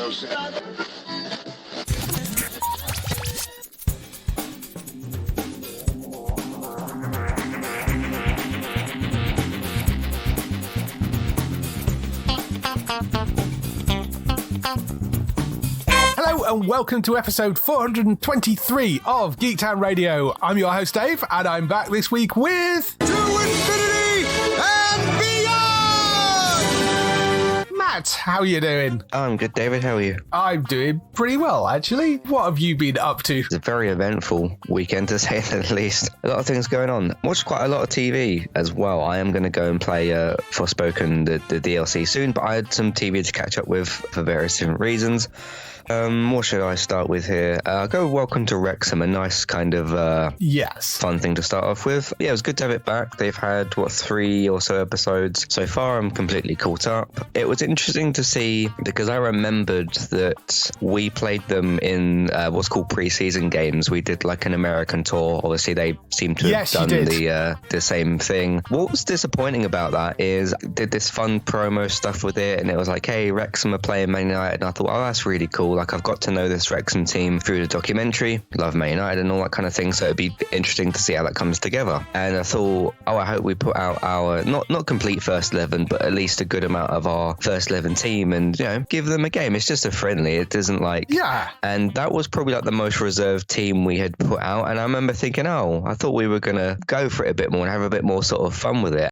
Hello and welcome to episode 423 of Geektown Radio. I'm your host Dave, and I'm back this week with... To Infinity and Beyond! Matt, how are you doing? I'm good, David. How are you? I'm doing pretty well, actually. What have you been up to? It's a very eventful weekend, to say the least. A lot of things going on. Watched quite a lot of TV as well. I am going to go and play Forspoken, the DLC soon, but I had some TV to catch up with for various different reasons. What should I start with here? I'll go Welcome to Wrexham, a nice kind of fun thing to start off with. Yeah, it was good to have it back. They've had, 3 or so episodes so far. I'm completely caught up. It was interesting to see because I remembered that we played them in what's called pre-season games. We did like an American tour. Obviously, they seem to have done the same thing. What was disappointing about that is did this fun promo stuff with it, and it was like, hey, Wrexham are playing Man United, and I thought, oh, that's really cool. Like, I've got to know this Wrexham team through the documentary, love Man United and all that kind of thing, so it'd be interesting to see how that comes together. And I thought, oh, I hope we put out our not complete first 11, but at least a good amount of our first 11 team, and give them a game. It's just a friendly. It isn't like And that was probably like the most reserved team we had put out. And I remember thinking, oh, I thought we were gonna go for it a bit more and have a bit more sort of fun with it.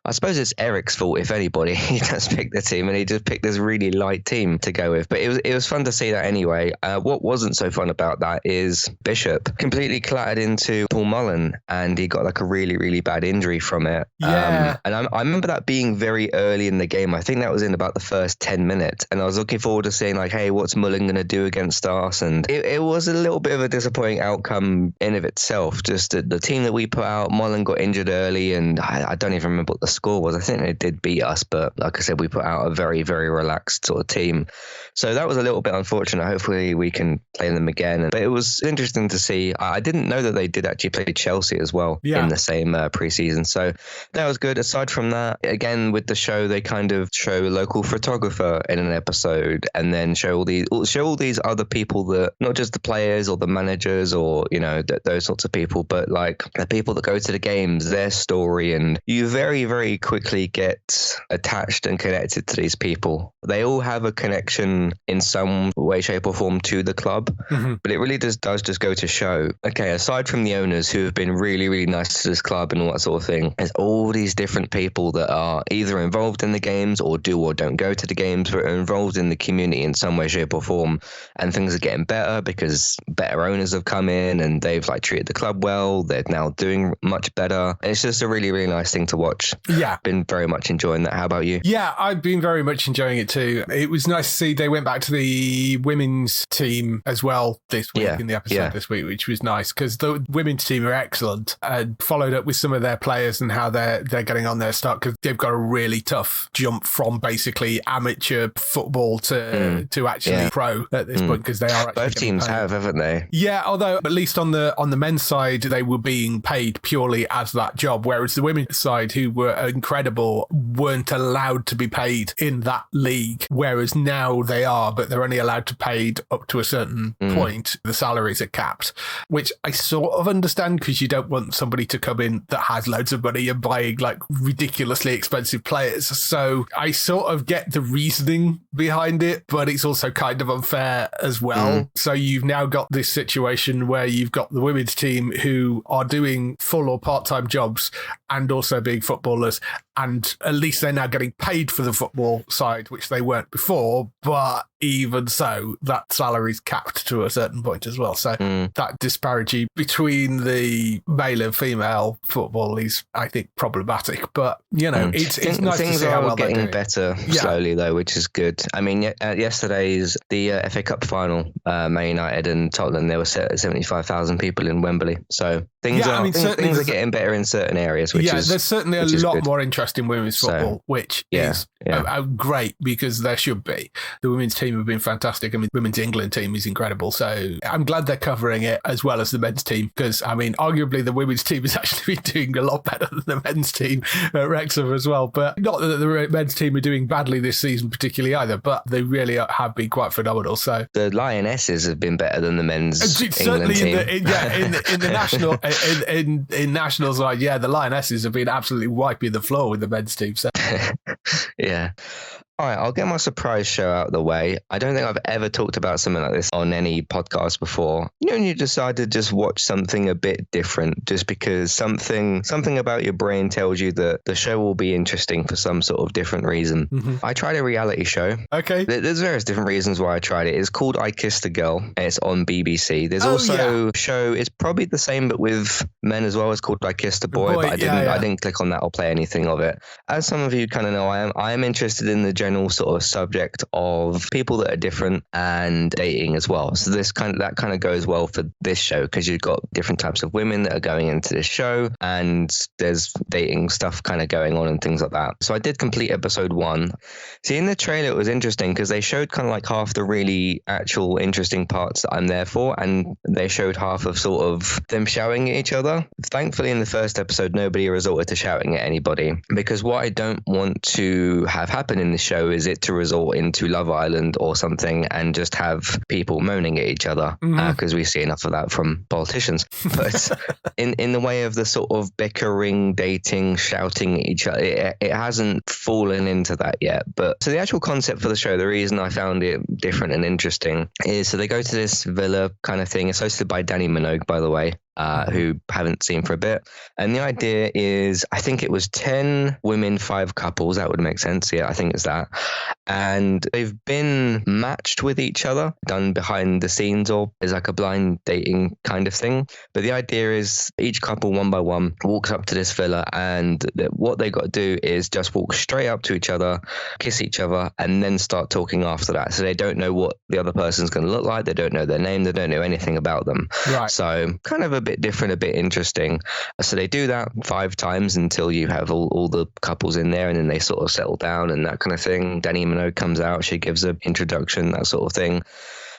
I suppose it's Eric's fault, if anybody. He just picked the team, and he just picked this really light team to go with. But it was fun to see that anyway. What wasn't so fun about that is Bishop completely clattered into Paul Mullen, and he got like a really, really bad injury from it. And I remember that being very early in the game. I think that was in about the first 10 minutes, and I was looking forward to seeing like, hey, what's Mullen going to do against us? And it was a little bit of a disappointing outcome in of itself. Just the team that we put out, Mullen got injured early, and I don't even remember what the score was. I think they did beat us, but like I said, we put out a very, very relaxed sort of team. So that was a little bit unfortunate. Hopefully we can play them again. But it was interesting to see. I didn't know that they did actually play Chelsea as well in the same preseason. So that was good. Aside from that, again, with the show, they kind of show a local photographer in an episode, and then show all these other people, that not just the players or the managers or, those sorts of people, but like the people that go to the games, their story. And you very, very quickly get attached and connected to these people. They all have a connection in some way, shape or form to the club, but it really does just go to show, okay, aside from the owners who have been really, really nice to this club and all that sort of thing, there's all these different people that are either involved in the games or do or don't go to the games, but are involved in the community in some way, shape or form. And things are getting better because better owners have come in and they've like treated the club well. They're now doing much better. And it's just a really, really nice thing to watch. Yeah. Been very much enjoying that. How about you? Yeah, I've been very much enjoying it too. It was nice to see they went back to the women's team as well this week in the episode this week, which was nice because the women's team are excellent, and followed up with some of their players and how they're getting on their start, because they've got a really tough jump from basically amateur football to actually pro at this point, because they are actually both teams haven't they? Yeah, although at least on the men's side they were being paid purely as that job, whereas the women's side, who were incredible, weren't allowed to be paid in that league, whereas now they are, but they're only allowed to paid up to a certain point. The salaries are capped, which I sort of understand, because you don't want somebody to come in that has loads of money and buying like ridiculously expensive players. So I sort of get the reasoning behind it, but it's also kind of unfair as well. So you've now got this situation where you've got the women's team who are doing full or part-time jobs and also being footballers, and at least they're now getting paid for the football side, which they weren't before. But even so, that salary's capped to a certain point as well. So that disparity between the male and female football is, I think, problematic. But, it's nice to see how well they're doing. Things are getting better slowly, though, which is good. I mean, yesterday's the FA Cup final, Man United and Tottenham, there were 75,000 people in Wembley. So things are getting better in certain areas, which yeah, is there's certainly a lot good. more interest in women's football, which is great because there should be. The women's team have been fantastic. I mean, the women's England team is incredible. So I'm glad they're covering it as well as the men's team because, I mean, arguably the women's team has actually been doing a lot better than the men's team at Wrexham as well. But not that the men's team are doing badly this season particularly either, but they really have been quite phenomenal. So the Lionesses have been better than the men's certainly England team. in the national in national side, the Lionesses have been absolutely wiping the floor with the men's team. So. Yeah. All right, I'll get my surprise show out of the way. I don't think I've ever talked about something like this on any podcast before. You know, when you decide to just watch something a bit different, just because something about your brain tells you that the show will be interesting for some sort of different reason. Mm-hmm. I tried a reality show. Okay. There's various different reasons why I tried it. It's called I Kissed a Girl, and it's on BBC. There's also a show, it's probably the same, but with men as well. It's called I Kissed a Boy, but I didn't click on that or play anything of it. As some of you kind of know, I am interested in the general sort of subject of people that are different and dating as well. So that kind of goes well for this show because you've got different types of women that are going into this show and there's dating stuff kind of going on and things like that. So I did complete episode 1. See, in the trailer it was interesting because they showed kind of like half the really actual interesting parts that I'm there for, and they showed half of sort of them shouting at each other. Thankfully in the first episode nobody resorted to shouting at anybody, because what I don't want to have happen in the show is it to resort into Love Island or something and just have people moaning at each other, because we see enough of that from politicians. But in the way of the sort of bickering, dating, shouting at each other, it hasn't fallen into that yet. But so the actual concept for the show, the reason I found it different and interesting is, so they go to this villa kind of thing. It's hosted by Danny Minogue, by the way, who haven't seen for a bit. And the idea is, I think it was 10 women, 5 couples. That would make sense. Yeah, I think it's that. And they've been matched with each other, done behind the scenes, or is like a blind dating kind of thing. But the idea is each couple, one by one, walks up to this villa, and what they got to do is just walk straight up to each other, kiss each other, and then start talking after that. So they don't know what the other person's going to look like. They don't know their name. They don't know anything about them. Right. So kind of a bit different, a bit interesting. So they do that 5 times until you have all the couples in there, and then they sort of settle down and that kind of thing. Danny Minogue comes out, she gives an introduction, that sort of thing.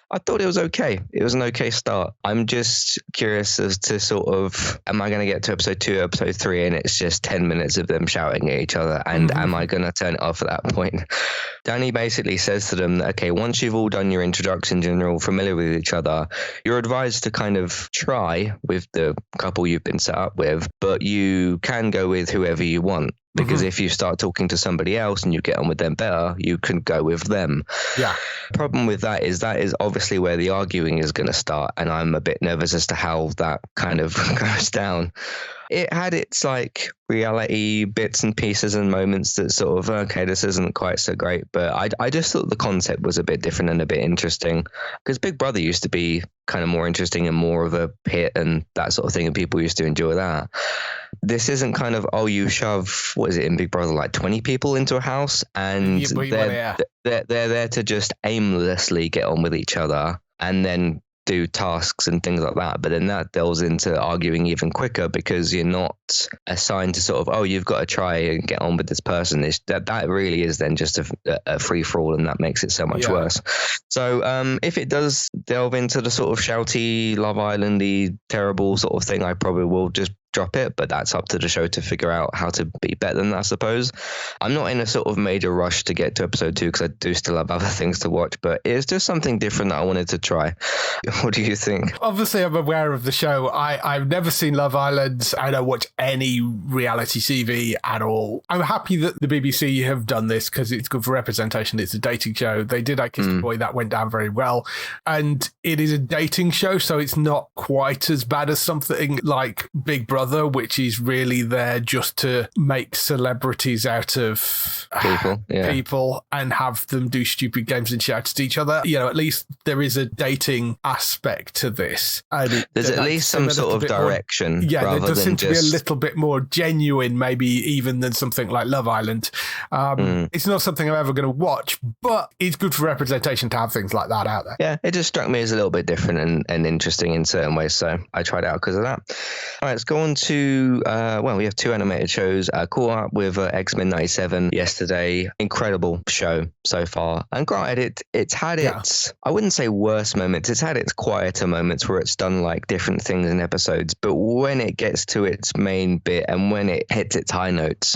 I thought it was okay. It was an okay start. I'm just curious as to sort of, am I going to get to episode 2, episode 3, and it's just 10 minutes of them shouting at each other? And am I going to turn it off at that point? Danny basically says to them that, okay, once you've all done your introductions and you're all familiar with each other, you're advised to kind of try with the couple you've been set up with, but you can go with whoever you want. Because if you start talking to somebody else and you get on with them better, you can go with them. Yeah. Problem with that is obviously where the arguing is going to start. And I'm a bit nervous as to how that kind of goes down. It had its like reality bits and pieces and moments that sort of, okay, this isn't quite so great. But I just thought the concept was a bit different and a bit interesting, because Big Brother used to be kind of more interesting and more of a hit and that sort of thing. And people used to enjoy that. This isn't kind of, you shove, what is it in Big Brother, like 20 people into a house, and they're there to just aimlessly get on with each other and then do tasks and things like that. But then that delves into arguing even quicker, because you're not assigned to sort of, you've got to try and get on with this person. That really is then just a free for all, and that makes it so much worse. So if it does delve into the sort of shouty, Love Island-y, terrible sort of thing, I probably will just drop it, but that's up to the show to figure out how to be better than that, I suppose. I'm not in a sort of major rush to get to episode 2 because I do still have other things to watch, but it's just something different that I wanted to try. What do you think? Obviously, I'm aware of the show. I've never seen Love Island. I don't watch any reality TV at all. I'm happy that the BBC have done this because it's good for representation. It's a dating show. They did I Kissed a Boy. That went down very well. And it is a dating show, so it's not quite as bad as something like Big Brother, which is really there just to make celebrities out of people and have them do stupid games and shout at each other. You know, at least there is a dating aspect to this. And there's at least some sort of direction. There does seem to be a little bit more genuine, maybe even than something like Love Island. It's not something I'm ever going to watch, but it's good for representation to have things like that out there. Yeah, it just struck me as a little bit different and interesting in certain ways, so I tried it out because of that. All right, let's go on to, we have 2 animated shows. Caught up with X-Men 97 yesterday. Incredible show so far. And granted, it's had its, I wouldn't say worst moments. It's had its quieter moments where it's done like different things in episodes. But when it gets to its main bit and when it hits its high notes,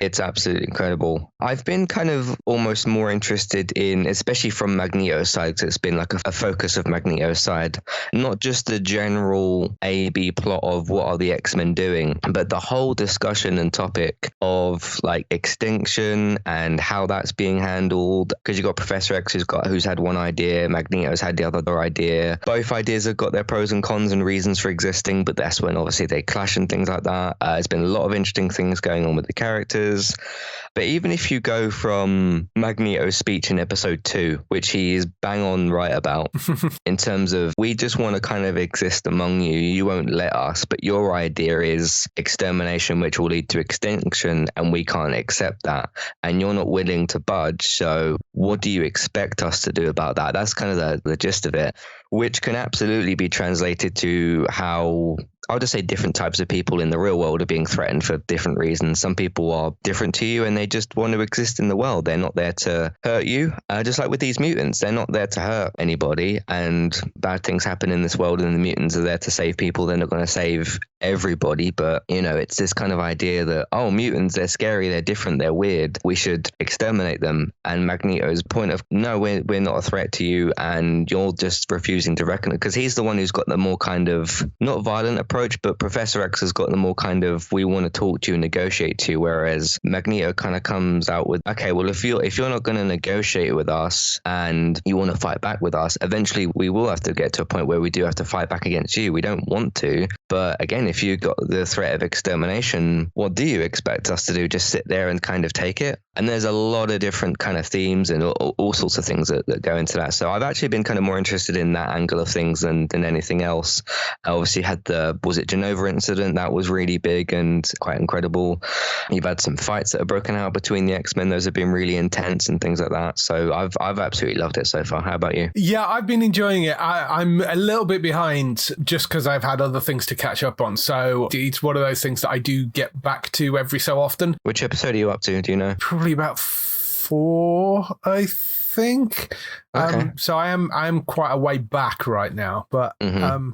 it's absolutely incredible. I've been kind of almost more interested in, especially from Magneto's side, so it's been like a focus of Magneto's side, not just the general A-B plot of what are the X-Men doing, but the whole discussion and topic of like extinction and how that's being handled. Because you got Professor X who's had one idea, Magneto's had the other idea. Both ideas have got their pros and cons and reasons for existing, but that's when obviously they clash and things like that. There's been a lot of interesting things going on with the characters. But even if you go from Magneto's speech in episode 2, which he is bang on right about, in terms of, we just want to kind of exist among you, you won't let us, but your idea is extermination, which will lead to extinction, and we can't accept that. And you're not willing to budge, so what do you expect us to do about that? That's kind of the gist of it, which can absolutely be translated to how, I'll just say, different types of people in the real world are being threatened for different reasons. Some people are different to you and they just want to exist in the world. They're not there to hurt you. Just like with these mutants, they're not there to hurt anybody, and bad things happen in this world and the mutants are there to save people. They're not going to save everybody, but it's this kind of idea that, oh, mutants, they're scary, they're different, they're weird, we should exterminate them. And Magneto's point of, no, we're not a threat to you and you're just refusing to reckon it, because he's the one who's got the more kind of not violent approach, but Professor X has got the more kind of, we want to talk to you and negotiate to you, whereas Magneto kind of comes out with, okay, well, if you're not going to negotiate with us and you want to fight back with us, eventually we will have to get to a point where we do have to fight back against you. We don't want to, but again, if you got the threat of extermination, what do you expect us to do? Just sit there and kind of take it? And there's a lot of different kind of themes and all sorts of things that go into that. So I've actually been kind of more interested in that angle of things than anything else. I obviously had was it Genova incident? That was really big and quite incredible. You've had some fights that have broken out between the X-Men. Those have been really intense and things like that. So I've absolutely loved it so far. How about you? Yeah, I've been enjoying it. I'm a little bit behind just because I've had other things to catch up on. So it's one of those things that I do get back to every so often. Which episode are you up to? Do you know? Probably about 4, I think. Okay. So I am quite a way back right now, but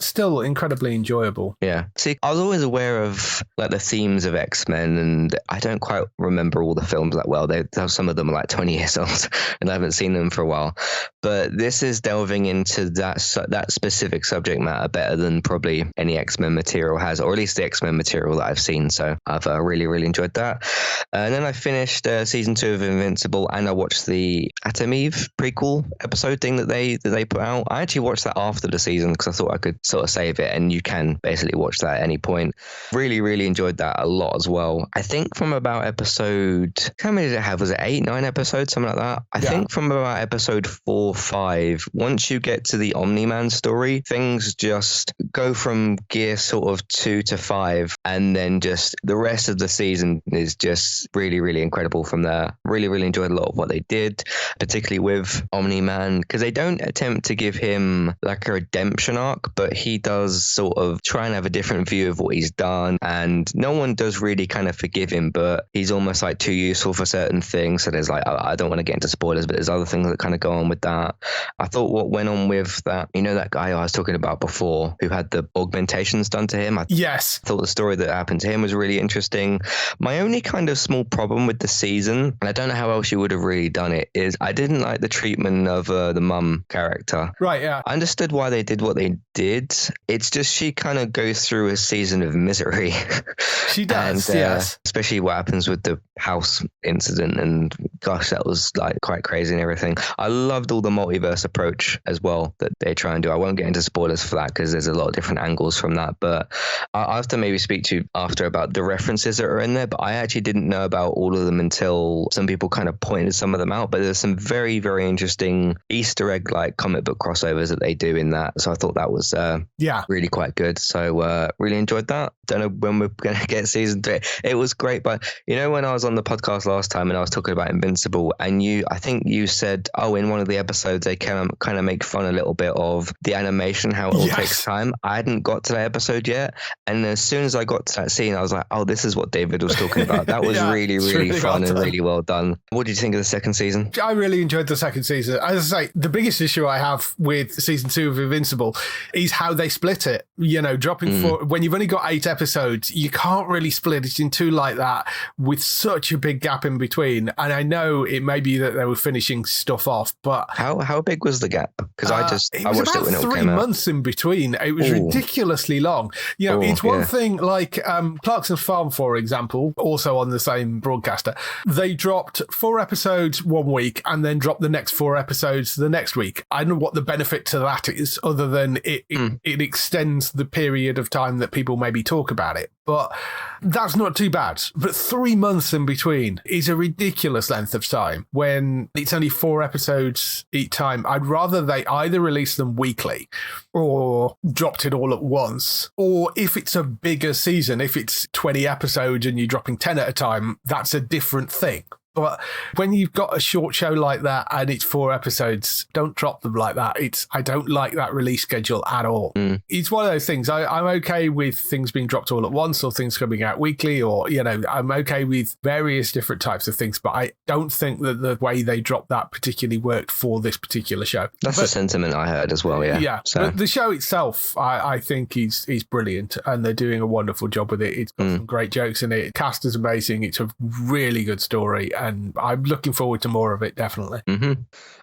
still incredibly enjoyable. Yeah. See, I was always aware of like the themes of X-Men, and I don't quite remember all the films that well. Some of them are like 20 years old, and I haven't seen them for a while. But this is delving into that specific subject matter better than probably any X-Men material has, or at least the X-Men material that I've seen. So I've really, really enjoyed that. And then I finished season 2 of Invincible, and I watched the Atom Eve prequel episode thing that they put out. I actually watched that after the season because I thought I could sort of save it, and you can basically watch that at any point. Really, really enjoyed that a lot as well. I think from about episode, how many did it have? Was it 8, 9 episodes, something like that? I think from about episode 4, 5, once you get to the Omni-Man story, things just go from gear sort of 2 to 5, and then just the rest of the season is just really, really incredible from there. Really, really enjoyed a lot of what they did, particularly with Omni-Man, because they don't attempt to give him like a redemption arc, but he does sort of try and have a different view of what he's done, and no one does really kind of forgive him, but he's almost like too useful for certain things. So there's like, I don't want to get into spoilers, but there's other things that kind of go on with that. I thought what went on with that, that guy I was talking about before who had the augmentations done to him, Yes. I thought the story that happened to him was really interesting. My only kind of small problem with the season, and I don't know how else you would have really done it, is I didn't like the treatment of the mum character. Right, yeah. I understood why they did what they did. It's just she kind of goes through a season of misery. She does, and, yes. Especially what happens with the house incident, and gosh, that was like quite crazy and everything. I loved all the multiverse approach as well that they try and do. I won't get into spoilers for that because there's a lot of different angles from that, but I have to maybe speak to you after about the references that are in there, but I actually didn't know about all of them until some people kind of pointed some of them out. But there's some very, three very interesting Easter egg like comic book crossovers that they do in that. So I thought that was really quite good. So really enjoyed that. Don't know when we're going to get season 3. It was great. But you know, when I was on the podcast last time and I was talking about Invincible, and I think you said, in one of the episodes they kind of make fun a little bit of the animation, how it all takes time. I hadn't got to that episode yet, and as soon as I got to that scene, I was like, oh, this is what David was talking about. That was really fun and really well done. What did you think of the second season? I really enjoyed the second season. As I say, the biggest issue I have with season 2 of Invincible is how they split it. You know, dropping when you've only got 8 episodes, you can't really split it in 2 like that with such a big gap in between. And I know it may be that they were finishing stuff off, but how big was the gap? Because I watched it when it all came out. 3 months in between. It was ridiculously long. You know, it's one thing like Clarkson's Farm, for example, also on the same broadcaster. They dropped 4 episodes one week and then dropped the next 4 episodes the next week. I don't know what the benefit to that is, other than it extends the period of time that people maybe talk about it. But that's not too bad. But 3 months in between is a ridiculous length of time when it's only 4 episodes each time. I'd rather they either release them weekly or dropped it all at once. Or if it's a bigger season, if it's 20 episodes and you're dropping 10 at a time, that's a different thing. But when you've got a short show like that and it's 4 episodes, don't drop them like that. I don't like that release schedule at all. It's one of those things. I'm okay with things being dropped all at once or things coming out weekly, or, you know, I'm okay with various different types of things, but I don't think that the way they dropped that particularly worked for this particular show. That's the sentiment I heard as well, yeah. Yeah, so. But the show itself, I think is brilliant, and they're doing a wonderful job with it. It's got some great jokes in it. Cast is amazing. It's a really good story, and I'm looking forward to more of it, definitely.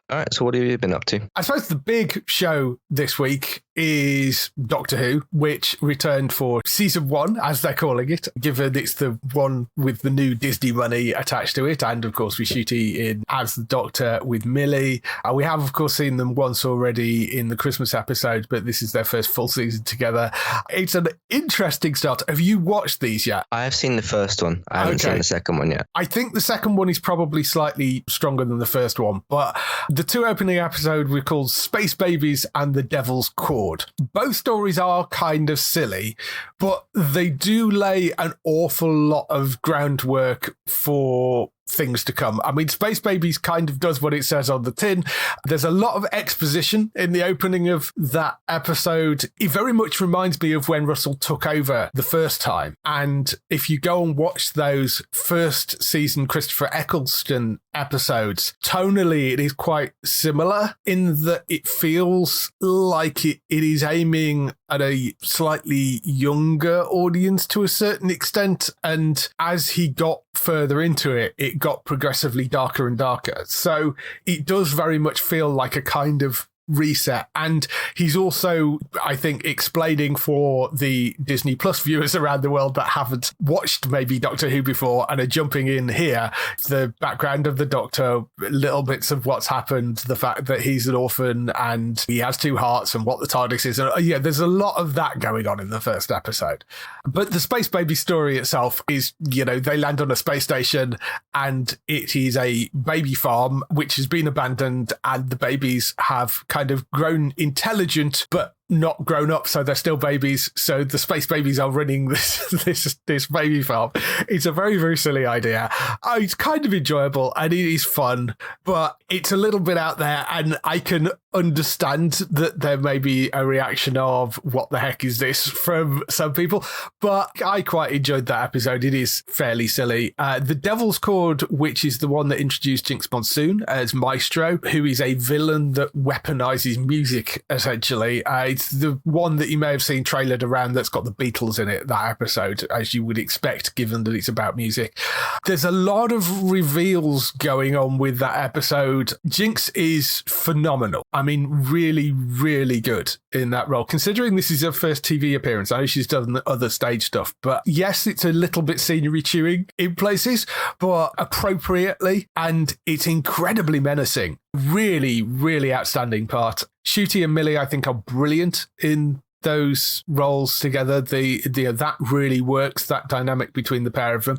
All right, so what have you been up to? I suppose the big show this week is Doctor Who, which returned for season 1, as they're calling it, given it's the one with the new Disney money attached to it. And of course, we shoot in as the Doctor with Millie. We have, of course, seen them once already in the Christmas episode, but this is their first full season together. It's an interesting start. Have you watched these yet? I have seen the first one. I haven't seen the second one yet. I think the second one is probably slightly stronger than the first one, but the 2 opening episodes were called Space Babies and The Devil's Cord. Both stories are kind of silly, but they do lay an awful lot of groundwork for things to come. I mean, Space Babies kind of does what it says on the tin. There's a lot of exposition in the opening of that episode. It very much reminds me of when Russell took over the first time. And if you go and watch those first season Christopher Eccleston episodes, tonally it is quite similar in that it feels like it is aiming at a slightly younger audience to a certain extent. And as he got further into it, it got progressively darker and darker. So it does very much feel like a kind of reset. And he's also, I think, explaining for the Disney Plus viewers around the world that haven't watched maybe Doctor Who before and are jumping in here, the background of the Doctor, little bits of what's happened, the fact that he's an orphan and he has 2 hearts and what the TARDIS is. And yeah, there's a lot of that going on in the first episode. But the Space Baby story itself is, you know, they land on a space station and it is a baby farm which has been abandoned, and the babies have kind of grown intelligent but not grown up, so they're still babies. So the space babies are running this baby farm. It's a very, very silly idea. It's kind of enjoyable and it is fun, but it's a little bit out there, and I can understand that there may be a reaction of what the heck is this from some people, but I quite enjoyed that episode. It is fairly silly. The Devil's Cord, which is the one that introduced Jinx Monsoon as Maestro, who is a villain that weaponizes music, essentially. It's the one that you may have seen trailered around that's got the Beatles in it, that episode, as you would expect, given that it's about music. There's a lot of reveals going on with that episode. Jinx is phenomenal. I mean, really, really good in that role, considering this is her first TV appearance. I know she's done other stage stuff, but yes, it's a little bit scenery chewing in places, but appropriately, and it's incredibly menacing. Really, really outstanding part. Shooty and Millie, I think, are brilliant in those roles together. That really works, that dynamic between the pair of them.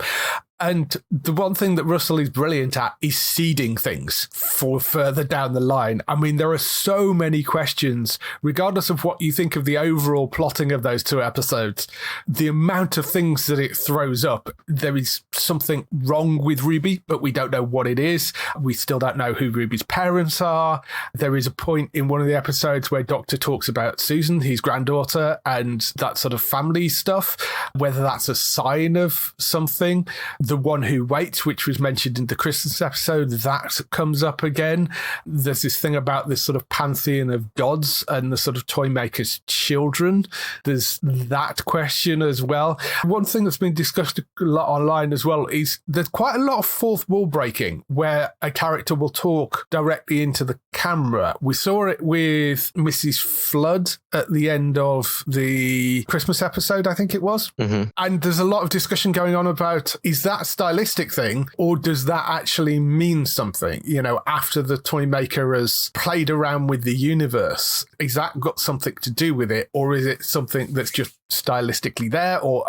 And the one thing that Russell is brilliant at is seeding things for further down the line. I mean, there are so many questions, regardless of what you think of the overall plotting of those 2 episodes, the amount of things that it throws up. There is something wrong with Ruby, but we don't know what it is. We still don't know who Ruby's parents are. There is a point in one of the episodes where Doctor talks about Susan, his granddaughter, and that sort of family stuff, whether that's a sign of something. The One Who Waits, which was mentioned in the Christmas episode, that comes up again. There's this thing about this sort of pantheon of gods and the sort of toy maker's children. There's that question as well. One thing that's been discussed a lot online as well is there's quite a lot of fourth wall breaking where a character will talk directly into the camera. We saw it with Mrs. Flood at the end of the Christmas episode, I think it was. Mm-hmm. And there's a lot of discussion going on about, is that a stylistic thing, or does that actually mean something? You know, after the toy maker has played around with the universe, is that got something to do with it, or is it something that's just stylistically there, or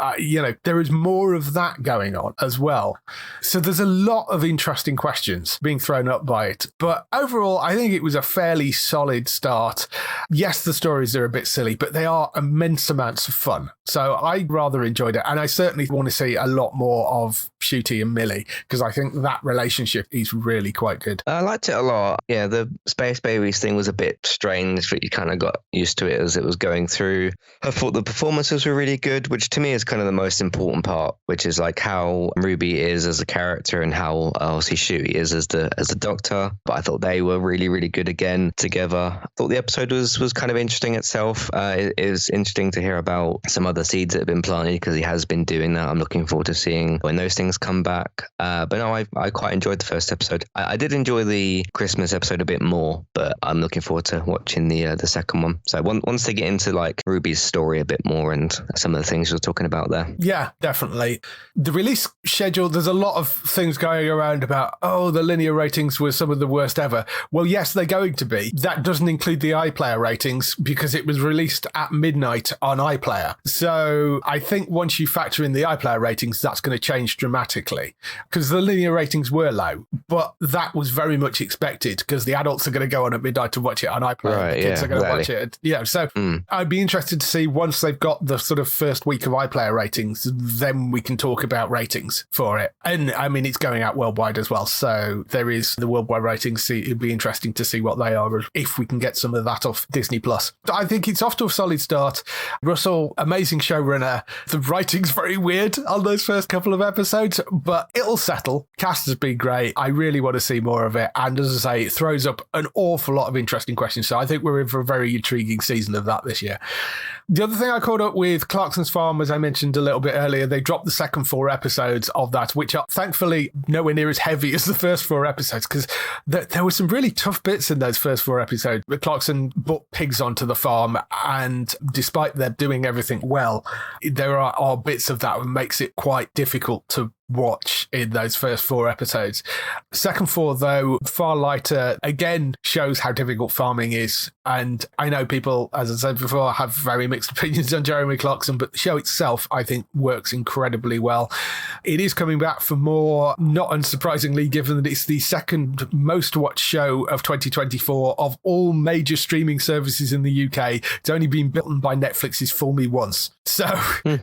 there is more of that going on as well. So there's a lot of interesting questions being thrown up by it, but overall I think it was a fairly solid start. Yes, the stories are a bit silly, but they are immense amounts of fun, so I rather enjoyed it, and I certainly want to see a lot more of Shooty and Millie, because I think that relationship is really quite good. I liked it a lot. Yeah, the Space Babies thing was a bit strange, but you kind of got used to it as it was going through. I thought the performances were really good, which to me is kind of the most important part, which is like how Ruby is as a character and how obviously Shooty is as the Doctor. But I thought they were really, really good again together. I thought the episode was kind of interesting itself. It was interesting to hear about some other seeds that have been planted, because he has been doing that. I'm looking forward to seeing when those things come back. But no, I quite enjoyed the first episode. I did enjoy the Christmas episode a bit more, but I'm looking forward to watching the second one. So once they get into like Ruby's story a bit more and some of the things you're talking about there. Yeah, definitely. The release schedule, there's a lot of things going around about, the linear ratings were some of the worst ever. Well, yes, they're going to be. That doesn't include the iPlayer ratings because it was released at midnight on iPlayer. So I think once you factor in the iPlayer ratings, that's going to change dramatically, because the linear ratings were low, but that was very much expected because the adults are going to go on at midnight to watch it on iPlayer. Right, the kids are going to watch it. Yeah, so I'd be interested to see once they've got the sort of first week of iPlayer ratings, then we can talk about ratings for it. And I mean, it's going out worldwide as well, so there is the worldwide ratings. It'd be interesting to see what they are, if we can get some of that off Disney Plus. I think it's off to a solid start. Russell, amazing showrunner. The writing's very weird on those first couple of episodes, but it'll settle. Cast has been great. I really want to see more of it, and as I say, it throws up an awful lot of interesting questions, so I think we're in for a very intriguing season of that this year. The other thing I caught up with, Clarkson's Farm, as I mentioned a little bit earlier, they dropped the second 4 episodes of that, which are thankfully nowhere near as heavy as the first 4 episodes, because there were some really tough bits in those first 4 episodes. Clarkson brought pigs onto the farm, and despite them doing everything well, there are bits of that that makes it quite difficult to watch in those first 4 episodes. Second 4, though, far lighter, again shows how difficult farming is. And I know people, as I said before, have very mixed opinions on Jeremy Clarkson, but the show itself, I think, works incredibly well. It is coming back for more, not unsurprisingly, given that it's the second most watched show of 2024 of all major streaming services in the UK. It's only been beaten by Netflix's Fool Me Once. So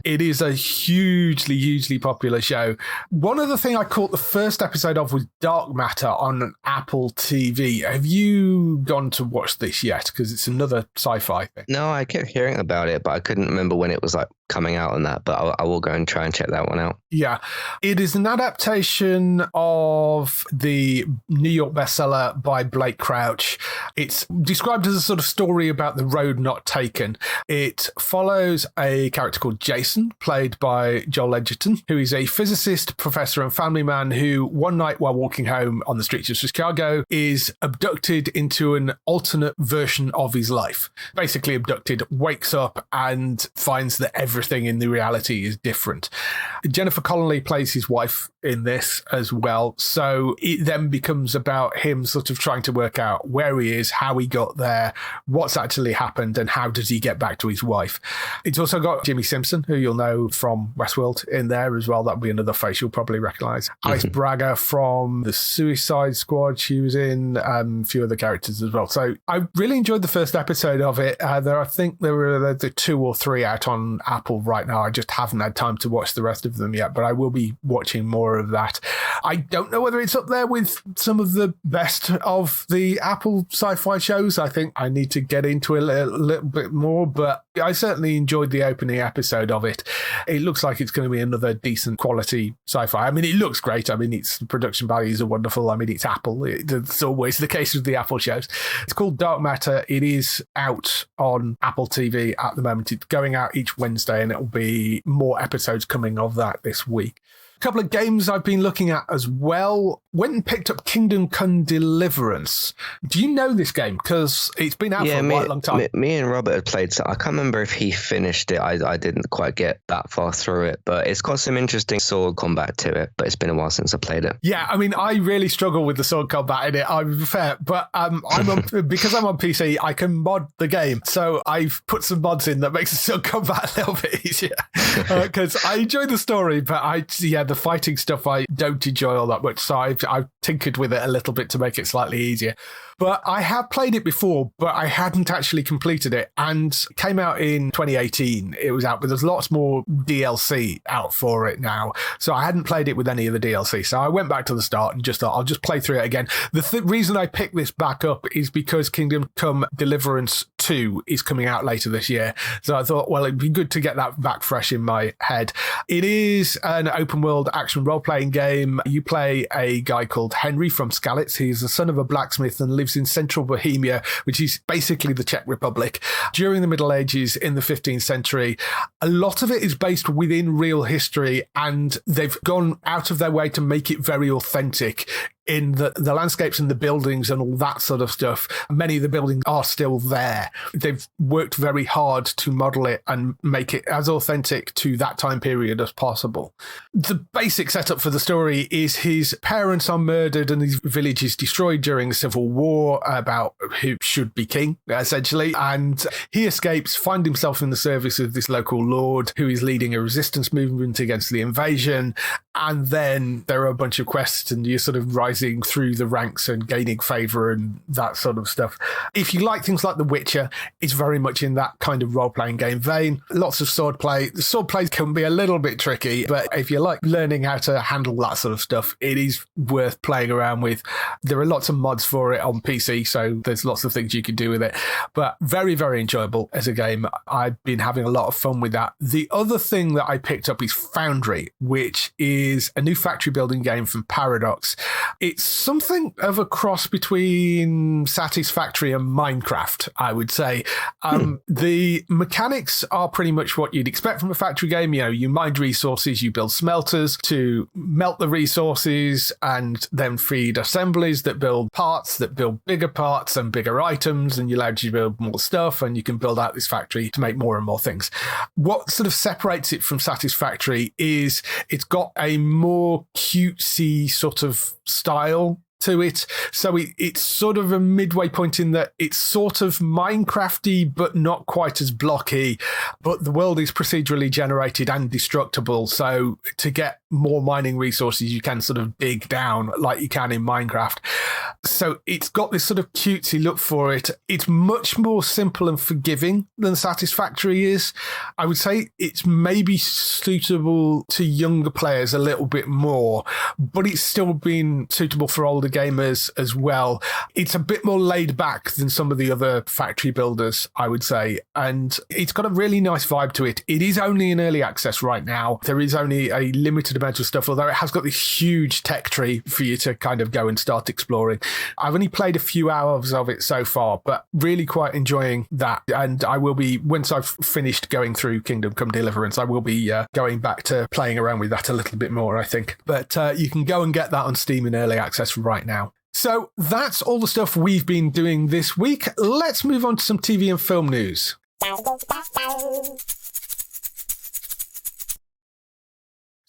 it is a hugely, hugely popular show. One other thing I caught the first episode of was Dark Matter on Apple TV. Have you gone to watch this yet? Because it's another sci-fi thing. No, I kept hearing about it, but I couldn't remember when it was like coming out on that, but I will go and try and check that one out. Yeah. It is an adaptation of the New York bestseller by Blake Crouch. It's described as a sort of story about the road not taken. It follows a character called Jason, played by Joel Edgerton, who is a physicist, professor and family man who one night while walking home on the streets of Chicago is abducted into an alternate version of his life. Basically abducted, wakes up and finds that everything in the reality is different. Jennifer Connelly plays his wife, in this as well. So it then becomes about him sort of trying to work out where he is, how he got there, what's actually happened, and how does he get back to his wife. It's also got Jimmy Simpson, who you'll know from Westworld, in there as well. That'll be another face you'll probably recognise. Alice Braga from the Suicide Squad, she was in, a few other characters as well. So I really enjoyed the first episode of it. I think there were the 2 or 3 out on Apple right now. I just haven't had time to watch the rest of them yet, but I will be watching more of that. I don't know whether it's up there with some of the best of the Apple sci-fi shows. I think I need to get into it a little bit more, but I certainly enjoyed the opening episode of it. It looks like it's going to be another decent quality sci-fi. I mean, it looks great. I mean, its production values are wonderful. I mean, it's Apple. It's always the case with the Apple shows. It's called Dark Matter. It is out on Apple TV at the moment. It's going out each Wednesday, and it'll be more episodes coming of that this week. A couple of games I've been looking at as well. Went and picked up Kingdom Come Deliverance. Do you know this game? Because it's been out for a quite long time. Me and Robert had played, so I can't remember if he finished it. I didn't quite get that far through it, but it's got some interesting sword combat to it, but it's been a while since I played it. Yeah, I mean, I really struggle with the sword combat in it, I'm fair, but because I'm on PC, I can mod the game. So I've put some mods in that makes the sword combat a little bit easier. Because I enjoy the story, but the fighting stuff I don't enjoy all that much. So I've tinkered with it a little bit to make it slightly easier. But I have played it before, but I hadn't actually completed it, and it came out in 2018. It was out, but there's lots more DLC out for it now. So I hadn't played it with any of the DLC. So I went back to the start and just thought, I'll just play through it again. The reason I picked this back up is because Kingdom Come Deliverance 2 is coming out later this year. So I thought, well, it'd be good to get that back fresh in my head. It is an open world action role-playing game. You play a guy called Henry from Skalitz. He's the son of a blacksmith and lives in central Bohemia, which is basically the Czech Republic. During the Middle Ages in the 15th century, a lot of it is based within real history, and they've gone out of their way to make it very authentic in the landscapes and the buildings and all that sort of stuff. Many of the buildings are still there. They've worked very hard to model it and make it as authentic to that time period as possible. The basic setup for the story is his parents are murdered and his village is destroyed during the Civil War about who should be king, essentially. And he escapes, finds himself in the service of this local lord who is leading a resistance movement against the invasion. And then there are a bunch of quests, and you're sort of rising through the ranks and gaining favour and that sort of stuff. If you like things like The Witcher, it's very much in that kind of role-playing game vein. Lots of swordplay. The swordplay can be a little bit tricky, but if you like learning how to handle that sort of stuff, it is worth playing around with. There are lots of mods for it on PC, so there's lots of things you can do with it. But very, very enjoyable as a game. I've been having a lot of fun with that. The other thing that I picked up is Foundry, which is a new factory building game from Paradox. It's something of a cross between Satisfactory and Minecraft, I would say. The mechanics are pretty much what you'd expect from a factory game. You know, you mine resources, you build smelters to melt the resources and then feed assemblies that build parts, that build bigger parts and bigger items, and you allow you to build more stuff, and you can build out this factory to make more and more things. What sort of separates it from Satisfactory is it's got a more cutesy sort of style to it. So it's sort of a midway point in that it's sort of Minecrafty, but not quite as blocky. But the world is procedurally generated and destructible. So to get more mining resources, you can sort of dig down like you can in Minecraft. So it's got this sort of cutesy look for it. It's much more simple and forgiving than Satisfactory is. I would say it's maybe suitable to younger players a little bit more, but it's still been suitable for older gamers as well. It's a bit more laid back than some of the other factory builders, I would say, and it's got a really nice vibe to it. It is only in early access right now. There is only a limited amount of stuff, although it has got this huge tech tree for you to kind of go and start exploring. I've only played a few hours of it so far, but really quite enjoying that. And I will be, once I've finished going through Kingdom Come Deliverance, I will be going back to playing around with that a little bit more, I think. But you can go and get that on Steam in early access right now. So that's all the stuff we've been doing this week. Let's move on to some TV and film news.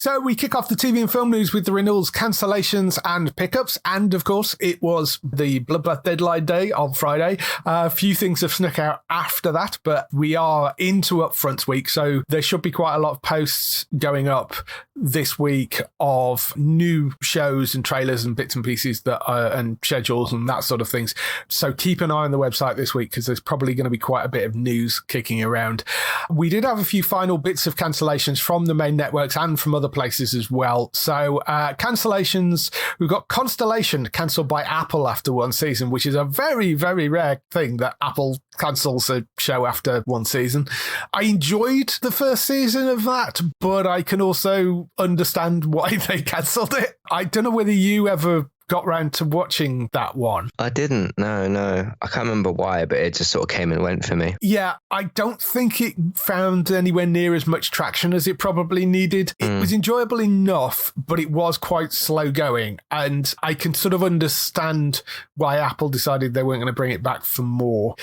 So we kick off the TV and film news with the renewals, cancellations and pickups. And of course, it was the Bloodbath deadline day on Friday. A few things have snuck out after that, but we are into Upfronts week. So there should be quite a lot of posts going up this week of new shows and trailers and bits and pieces and schedules and that sort of things. So keep an eye on the website this week because there's probably going to be quite a bit of news kicking around. We did have a few final bits of cancellations from the main networks and from other places as well. So cancellations, we've got Constellation cancelled by Apple after one season, which is a very, very rare thing that Apple cancels a show after one season. I enjoyed the first season of that, but I can also understand why they cancelled it. I don't know whether you ever got round to watching that one. I didn't. No. I can't remember why, but it just sort of came and went for me. Yeah, I don't think it found anywhere near as much traction as it probably needed. It was enjoyable enough, but it was quite slow going. And I can sort of understand why Apple decided they weren't going to bring it back for more.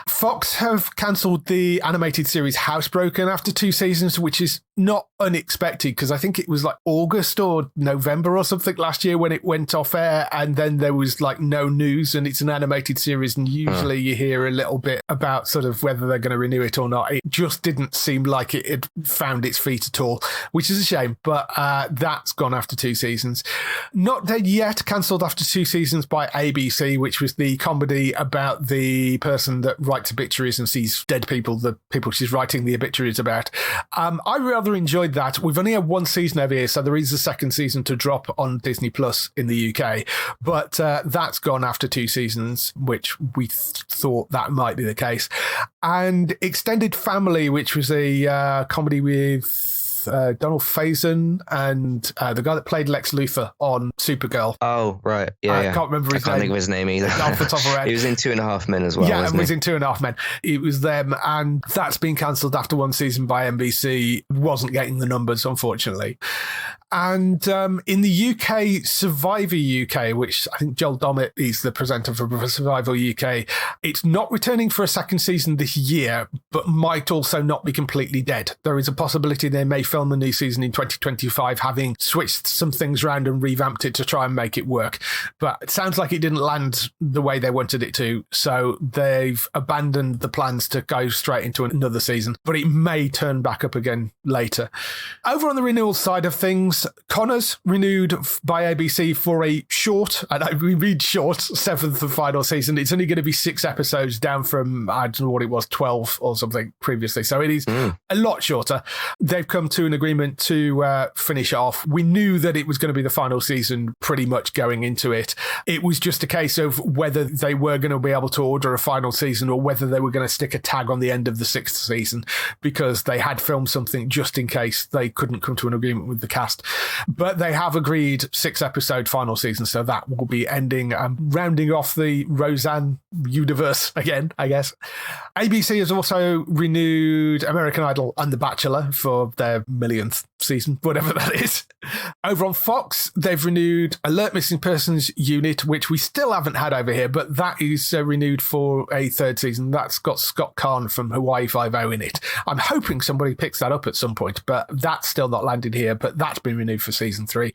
Fox have cancelled the animated series Housebroken after 2 seasons, which is not unexpected because I think it was like August or November or something last year when it went off air. And then there was like no news, and it's an animated series, and usually you hear a little bit about sort of whether they're going to renew it or not. It just didn't seem like it had found its feet at all, which is a shame, but that's gone after 2 seasons. Not Dead Yet, cancelled after 2 seasons by ABC, which was the comedy about the person that writes obituaries and sees dead people, the people she's writing the obituaries about. I rather enjoyed that. We've only had 1 season over here, so there is a second season to drop on Disney Plus in the UK. But that's gone after 2 seasons, which we thought that might be the case. And Extended Family, which was a comedy with Donald Faison and the guy that played Lex Luthor on Supergirl. Oh, right. Yeah, I can't remember his name. I can't think of his name either. Off the top of my head. He was in 2.5 Men as well, yeah, wasn't it was he? in 2.5 Men. It was them, and that's been cancelled after 1 season by NBC. Wasn't getting the numbers, unfortunately. And in the UK, Survivor UK, which I think Joel Dommett is the presenter for Survivor UK, it's not returning for a second season this year, but might also not be completely dead. There is a possibility they may film a new season in 2025, having switched some things around and revamped it to try and make it work. But it sounds like it didn't land the way they wanted it to, so they've abandoned the plans to go straight into another season, but it may turn back up again later. Over on the renewal side of things, Connors renewed by ABC for a short, and I read short, 7th and final season. It's only going to be 6 episodes down from, I don't know what it was, 12 or something previously. So it is a lot shorter. They've come to an agreement to finish off. We knew that it was going to be the final season pretty much going into it. It was just a case of whether they were going to be able to order a final season or whether they were going to stick a tag on the end of the 6th season because they had filmed something just in case they couldn't come to an agreement with the cast. But they have agreed 6-episode final season, so that will be ending, rounding off the Roseanne universe again, I guess. ABC has also renewed American Idol and The Bachelor for their millionth season, whatever that is. Over on Fox, they've renewed Alert Missing Persons Unit, which we still haven't had over here, but that is renewed for a 3rd season. That's got Scott Kahn from Hawaii Five-0 in it. I'm hoping somebody picks that up at some point, but that's still not landed here, but that's been renewed for season 3.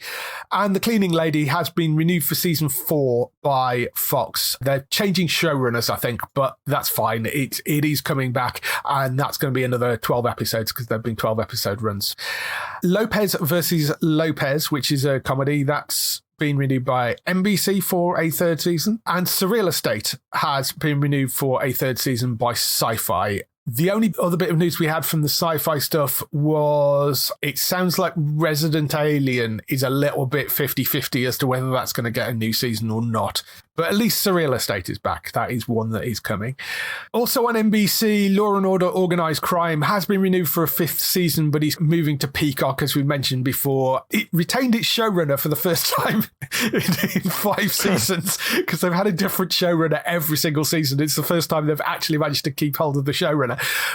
And The Cleaning Lady has been renewed for season 4 by Fox. They're changing showrunners, I think, but that's fine. It is coming back, and that's going to be another 12 episodes because they've been 12-episode runs. Lopez versus Lopez, which is a comedy that's been renewed by NBC for a 3rd season, and Surreal Estate has been renewed for a 3rd season by Syfy. The only other bit of news we had from the Syfy stuff was it sounds like Resident Alien is a little bit 50-50 as to whether that's going to get a new season or not. But at least Surreal Estate is back. That is one that is coming. Also on NBC, Law & Order Organised Crime has been renewed for a 5th season, but he's moving to Peacock, as we mentioned before. It retained its showrunner for the first time in 5 seasons, because they've had a different showrunner every single season. It's the first time they've actually managed to keep hold of the showrunner.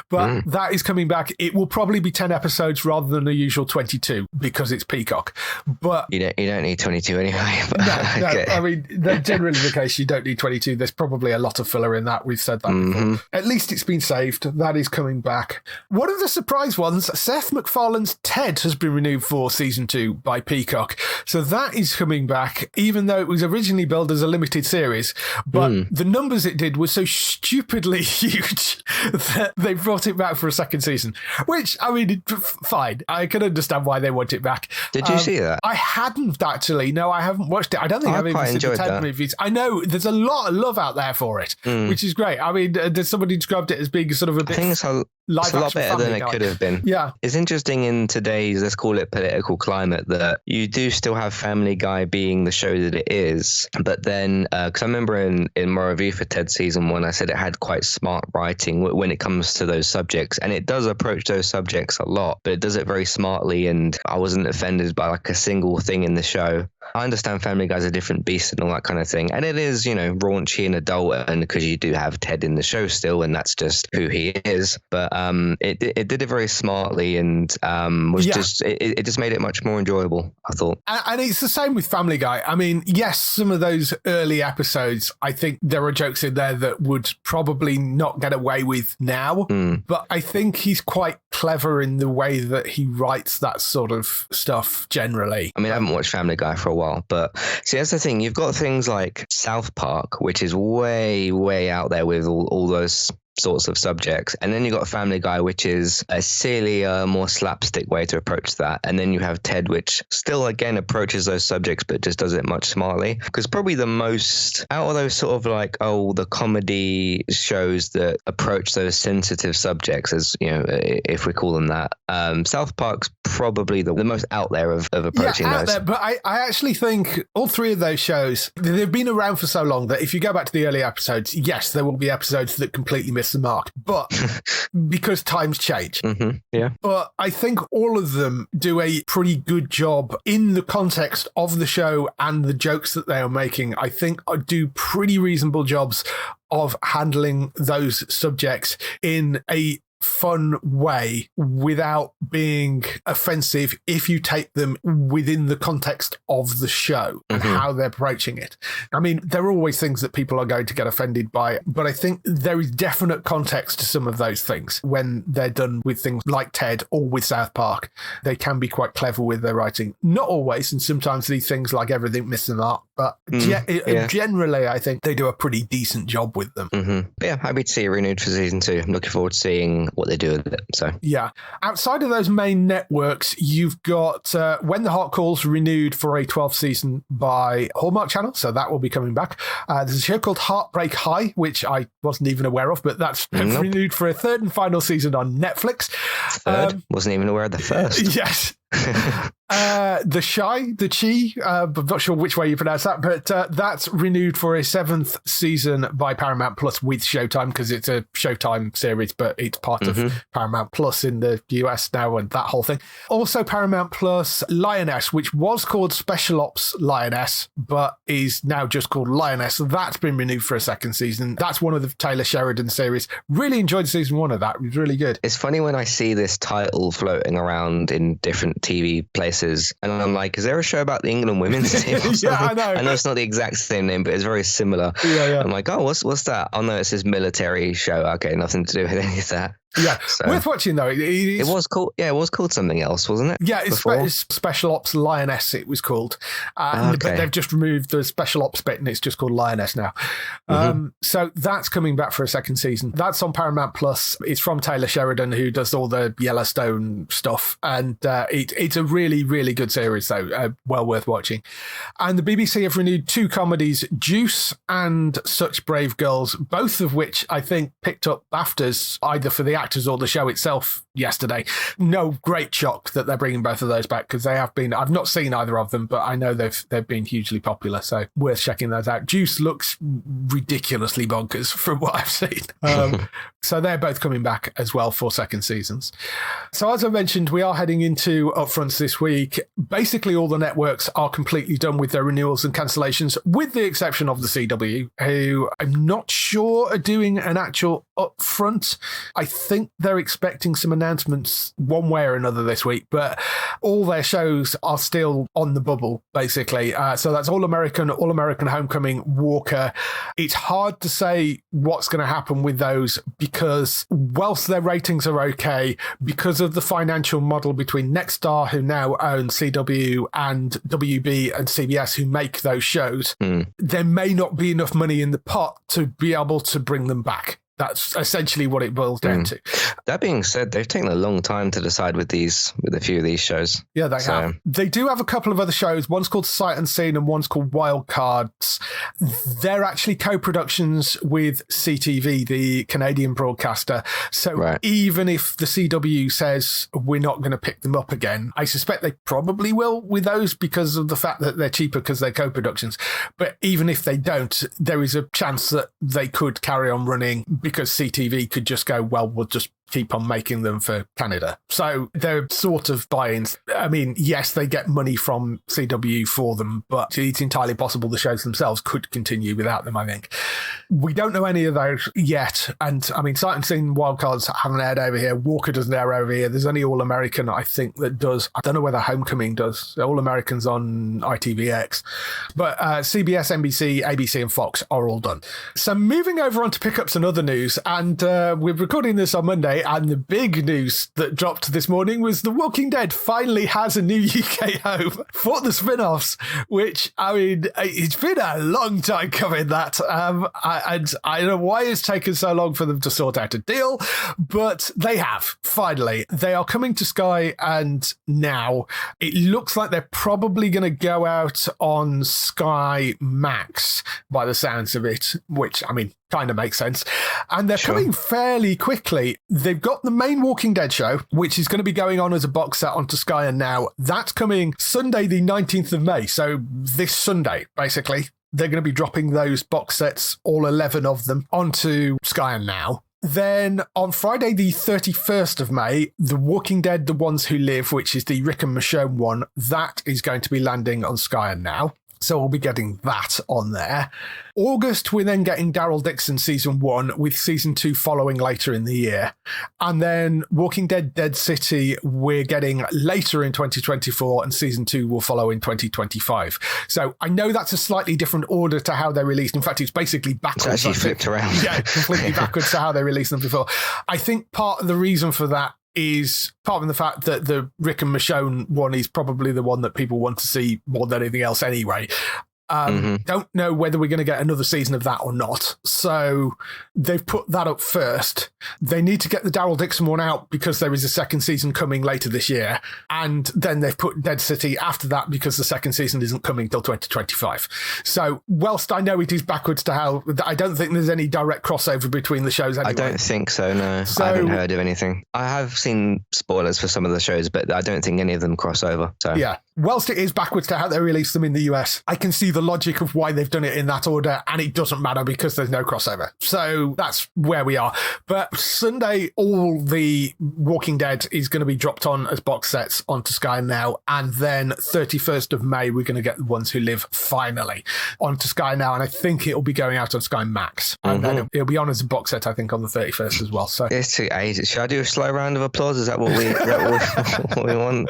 But that is coming back. It will probably be 10 episodes rather than the usual 22, because it's Peacock. But you don't need 22 anyway. But no, okay. I mean, they're generally the case, you don't need 22. There's probably a lot of filler in that. We've said that before. At least it's been saved. That is coming back. One of the surprise ones, Seth MacFarlane's Ted has been renewed for season 2 by Peacock. So that is coming back, even though it was originally billed as a limited series. But the numbers it did were so stupidly huge that they brought it back for a second season, which, I mean, fine. I can understand why they want it back. Did you see that? I hadn't actually. No, I haven't watched it. I don't think I've even seen the Ted movies. I know there's a lot of love out there for it, which is great. I mean, there's somebody described it as being sort of a bit... I think it's a lot better than it could have been. Yeah. It's interesting in today's, let's call it political climate, that you do still have Family Guy being the show that it is. But then, because I remember in my review for Ted season 1, I said it had quite smart writing when it comes to those subjects. And it does approach those subjects a lot, but it does it very smartly. And I wasn't offended by like a single thing in the show. I understand Family Guy's a different beast and all that kind of thing. And it is, raunchy and adult, and because you do have Ted in the show still, and that's just who he is. But it did it very smartly, and it just made it much more enjoyable, I thought. And it's the same with Family Guy. I mean, yes, some of those early episodes, I think there are jokes in there that would probably not get away with now. But I think he's quite clever in the way that he writes that sort of stuff generally. I mean, I haven't watched Family Guy for a while, but see, that's the thing. You've got things like South Park, which is way, way out there with all those sorts of subjects, and then you got Family Guy, which is a sillier, more slapstick way to approach that, and then you have Ted, which still again approaches those subjects but just does it much smartly. Because probably the most out of those sort of like the comedy shows that approach those sensitive subjects, as if we call them that, South Park's probably the most out there of approaching those. There, but I actually think all three of those shows, they've been around for so long that if you go back to the early episodes, yes, there will be episodes that completely miss the mark, but because times change. Yeah. But I think all of them do a pretty good job in the context of the show and the jokes that they are making. I think do pretty reasonable jobs of handling those subjects in a fun way without being offensive if you take them within the context of the show and how they're approaching it. I mean, there are always things that people are going to get offended by, but I think there is definite context to some of those things when they're done with things like Ted or with South Park. They can be quite clever with their writing. Not always, and sometimes these things like everything miss the mark, but generally I think they do a pretty decent job with them. Yeah, happy to see it renewed for season 2. I'm looking forward to seeing what they do with it. So yeah, outside of those main networks, you've got When the Heart Calls renewed for a 12th season by Hallmark Channel, so that will be coming back. There's a show called Heartbreak High, which I wasn't even aware of, but that's renewed for a third and final season on Netflix. Third? Wasn't even aware of the first. Yes. The Chi, I'm not sure which way you pronounce that, but that's renewed for a 7th season by Paramount Plus with Showtime, because it's a Showtime series, but it's part of Paramount Plus in the US now and that whole thing. Also Paramount Plus Lioness, which was called Special Ops Lioness, but is now just called Lioness. That's been renewed for a 2nd season. That's one of the Taylor Sheridan series. Really enjoyed season 1 of that. It was really good. It's funny when I see this title floating around in different TV places, and I'm like, is there a show about the England women's team? Yeah, I know. I know it's not the exact same name, but it's very similar. Yeah. I'm like, oh, what's that? Oh no, it's this military show. Okay, nothing to do with any of that. Yeah, so, worth watching though. It was called, it was called something else, wasn't it? Yeah, it's Special Ops Lioness. It was called, but they've just removed the Special Ops bit, and it's just called Lioness now. So that's coming back for a 2nd season. That's on Paramount Plus. It's from Taylor Sheridan, who does all the Yellowstone stuff, and it's a really, really good series, though. Well worth watching. And the BBC have renewed 2 comedies, Juice and Such Brave Girls, both of which I think picked up BAFTAs either for the actors or the show itself yesterday. No great shock that they're bringing both of those back, because they have been, I've not seen either of them, but I know they've been hugely popular, so worth checking those out. Juice looks ridiculously bonkers from what I've seen. So they're both coming back as well for 2nd seasons. So as I mentioned, we are heading into Upfronts this week. Basically all the networks are completely done with their renewals and cancellations, with the exception of the CW, who I'm not sure are doing an actual Upfront. I think think they're expecting some announcements one way or another this week, but all their shows are still on the bubble, basically. So that's All American Homecoming, Walker. It's hard to say what's going to happen with those because whilst their ratings are okay, because of the financial model between Nexstar, who now own CW, and WB and CBS, who make those shows, there may not be enough money in the pot to be able to bring them back. That's essentially what it boils down to. That being said, they've taken a long time to decide with a few of these shows. Yeah, they have. They do have a couple of other shows. One's called Sight Unseen and one's called Wild Cards. They're actually co-productions with CTV, the Canadian broadcaster. So even if the CW says we're not going to pick them up again, I suspect they probably will with those because of the fact that they're cheaper because they're co-productions. But even if they don't, there is a chance that they could carry on running because CTV could just go, well, we'll just keep on making them for Canada. So they're sort of buy-ins. I mean, yes, they get money from CW for them, but it's entirely possible the shows themselves could continue without them, I think. We don't know any of those yet. And I mean, Sight Unseen, Wildcards haven't aired over here. Walker doesn't air over here. There's only All American, I think, that does. I don't know whether Homecoming does. All American's on ITVX. But CBS, NBC, ABC and Fox are all done. So moving over on to pickups and other news, and we're recording this on Monday, and the big news that dropped this morning was The Walking Dead finally has a new UK home for the spin-offs, which, I mean, it's been a long time coming, that. And I don't know why it's taken so long for them to sort out a deal, but they have, finally. They are coming to Sky, and now it looks like they're probably going to go out on Sky Max by the sounds of it, which, I mean, kind of makes sense. And they're coming fairly quickly. They've got the main Walking Dead show, which is going to be going on as a box set onto Sky and Now. That's coming Sunday, the 19th of May. So this Sunday, basically, they're going to be dropping those box sets, all 11 of them, onto Sky and Now. Then on Friday, the 31st of May, The Walking Dead, The Ones Who Live, which is the Rick and Michonne one, that is going to be landing on Sky and Now. So we'll be getting that on there. August, we're then getting Daryl Dixon season 1 with season 2 following later in the year. And then Walking Dead Dead City, we're getting later in 2024 and season 2 will follow in 2025. So I know that's a slightly different order to how they're released. In fact, it's basically backwards. It's actually flipped around. Yeah, completely backwards to how they released them before. I think part of the reason for that is part of the fact that the Rick and Michonne one is probably the one that people want to see more than anything else anyway. Don't know whether we're going to get another season of that or not. So they've put that up first. They need to get the Daryl Dixon one out because there is a second season coming later this year. And then they've put Dead City after that because the second season isn't coming till 2025. So whilst I know it is backwards to how, I don't think there's any direct crossover between the shows anyway. I don't think so, no. I haven't heard of anything. I have seen spoilers for some of the shows, but I don't think any of them cross over. So yeah. Whilst it is backwards to how they release them in the US, I can see the logic of why they've done it in that order, and it doesn't matter because there's no crossover. So that's where we are. But Sunday, all the Walking Dead is going to be dropped on as box sets onto Sky Now, and then 31st of May, we're going to get The Ones Who Live finally onto Sky Now, and I think it'll be going out on Sky Max. And then it'll be on as a box set, I think, on the 31st as well. So it's too ages. Should I do a slow round of applause? Is that what what we want?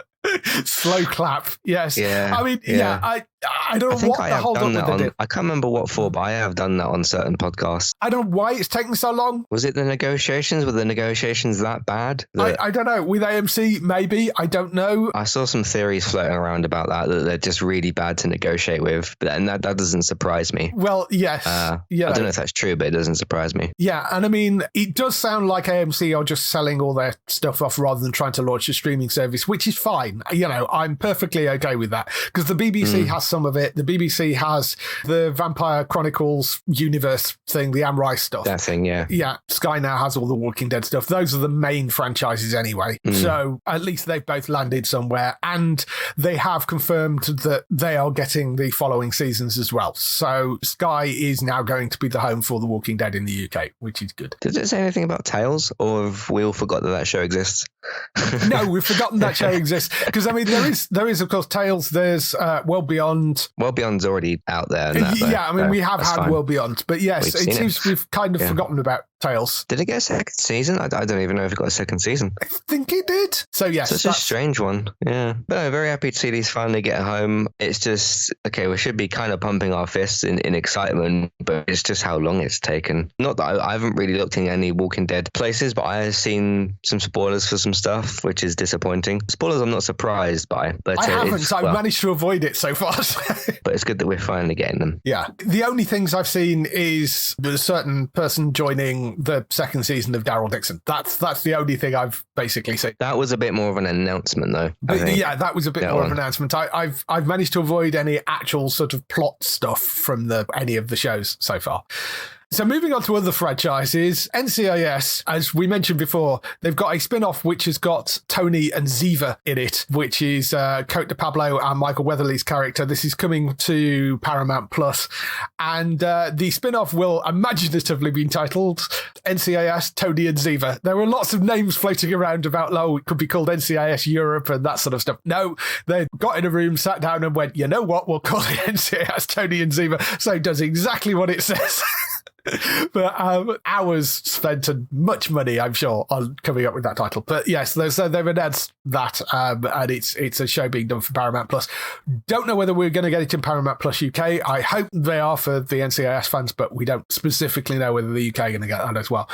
Slow clap, yes. Yeah, I mean, I don't know what the hold up with it. I can't remember what for, but I have done that on certain podcasts. I don't know why it's taking so long. Was it the negotiations? Were the negotiations that bad? I don't know. With AMC, maybe. I don't know. I saw some theories floating around about that they're just really bad to negotiate with, and that doesn't surprise me. Well, yes. I don't know if that's true, but it doesn't surprise me. Yeah, and I mean, it does sound like AMC are just selling all their stuff off rather than trying to launch a streaming service, which is fine. You know, I'm perfectly okay with that because the BBC has some of it. The BBC has the Vampire Chronicles universe thing, the Anne Rice stuff. That thing, yeah. Yeah, Sky Now has all the Walking Dead stuff. Those are the main franchises anyway. So at least they've both landed somewhere, and they have confirmed that they are getting the following seasons as well. So Sky is now going to be the home for the Walking Dead in the UK, which is good. Did it say anything about Tales, or have we all forgot that show exists? No, we've forgotten that show exists. Because, I mean, there is, of course, Tales. There's World Beyond. World Beyond's already out there. And that, yeah, I mean, we have had fine. World Beyond. But yes, it seems we've kind of forgotten about Tales. Did it get a second season? I don't even know if it got a second season. I think it did. So, yes. Such a strange one. Yeah. But I'm very happy to see these finally get home. It's just, okay, we should be kind of pumping our fists in excitement, but it's just how long it's taken. Not that I haven't really looked in any Walking Dead places, but I have seen some spoilers for some stuff, which is disappointing. Spoilers I'm not surprised by. But I haven't, so I've managed to avoid it so far. But it's good that we're finally getting them. Yeah. The only things I've seen is a certain person joining the second season of Daryl Dixon. That's the only thing I've basically seen. That was a bit more of an announcement, though. Yeah, that was a bit more of an announcement. I've managed to avoid any actual sort of plot stuff from any of the shows so far. So moving on to other franchises, NCIS, as we mentioned before, they've got a spin-off which has got Tony and Ziva in it, which is Cote de Pablo and Michael Weatherly's character. This is coming to Paramount Plus, and the spin-off will imaginatively be entitled NCIS Tony and Ziva. There were lots of names floating around about, it could be called NCIS Europe and that sort of stuff. No, they got in a room, sat down and went, you know what, we'll call it NCIS Tony and Ziva. So it does exactly what it says. But hours spent and much money, I'm sure, on coming up with that title. But yes, they've announced that, and it's a show being done for Paramount Plus. Don't know whether we're going to get it in Paramount Plus UK. I hope they are for the NCIS fans, but we don't specifically know whether the UK are going to get that as well.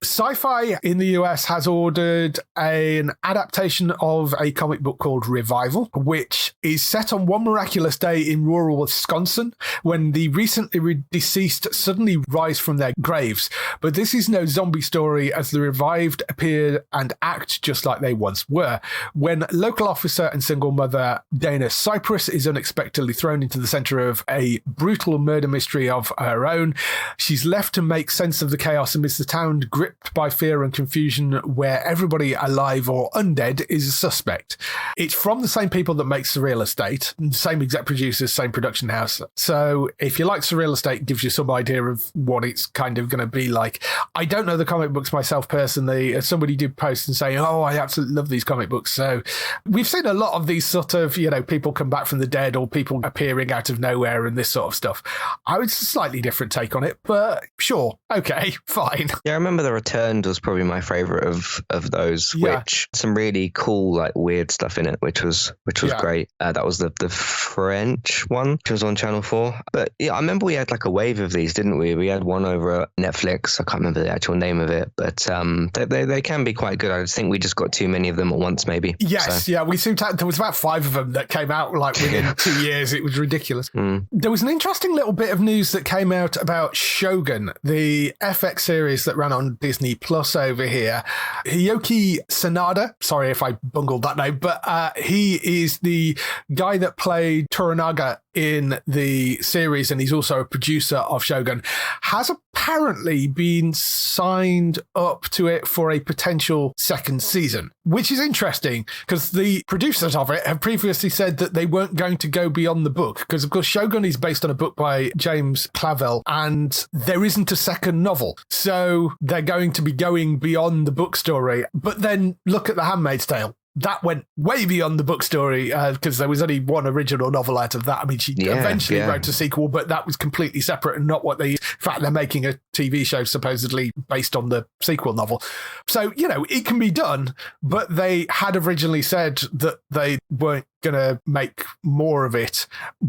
Syfy in the US has ordered an adaptation of a comic book called Revival, which is set on one miraculous day in rural Wisconsin when the recently deceased suddenly rise from their graves. But this is no zombie story, as the revived appear and act just like they once were. When local officer and single mother Dana Cypress is unexpectedly thrown into the center of a brutal murder mystery of her own, she's left to make sense of the chaos amidst the town gripped by fear and confusion, where everybody alive or undead is a suspect. It's from the same people that make Surreal Estate, same exec producers, same production house. So if you like Surreal Estate, it gives you some idea of what it's kind of going to be like. I don't know the comic books myself personally. Somebody did post and say, I absolutely love these comic books. So we've seen a lot of these sort of, people come back from the dead or people appearing out of nowhere and this sort of stuff. I would a slightly different take on it, but sure. Okay, fine. Yeah, I remember The Returned was probably my favorite of those, which some really cool, like weird stuff in it, which was great. That was the French one, which was on Channel 4. But yeah, I remember we had like a wave of these, didn't we? We had one over at Netflix. I can't remember the actual name of it, but they can be quite good. I just think we just got too many of them at once, maybe. Yes, so. Yeah, we seemed to. There was about 5 of them that came out like within 2 years. It was ridiculous. There was an interesting little bit of news that came out about Shogun, the FX series that ran on Disney Plus over here. Hiyoki Sanada, sorry if I bungled that name, but he is the guy that played Toranaga in the series, and he's also a producer of Shogun, has apparently been signed up to it for a potential second season, which is interesting because the producers of it have previously said that they weren't going to go beyond the book, because of course Shogun is based on a book by James Clavell and there isn't a second novel, so they're going to be going beyond the book story. But then look at The Handmaid's Tale. That went way beyond the book story because there was only one original novel out of that. I mean, she eventually wrote a sequel, but that was completely separate and not what they... In fact, they're making a TV show supposedly based on the sequel novel. So, it can be done, but they had originally said that they weren't going to make more of it.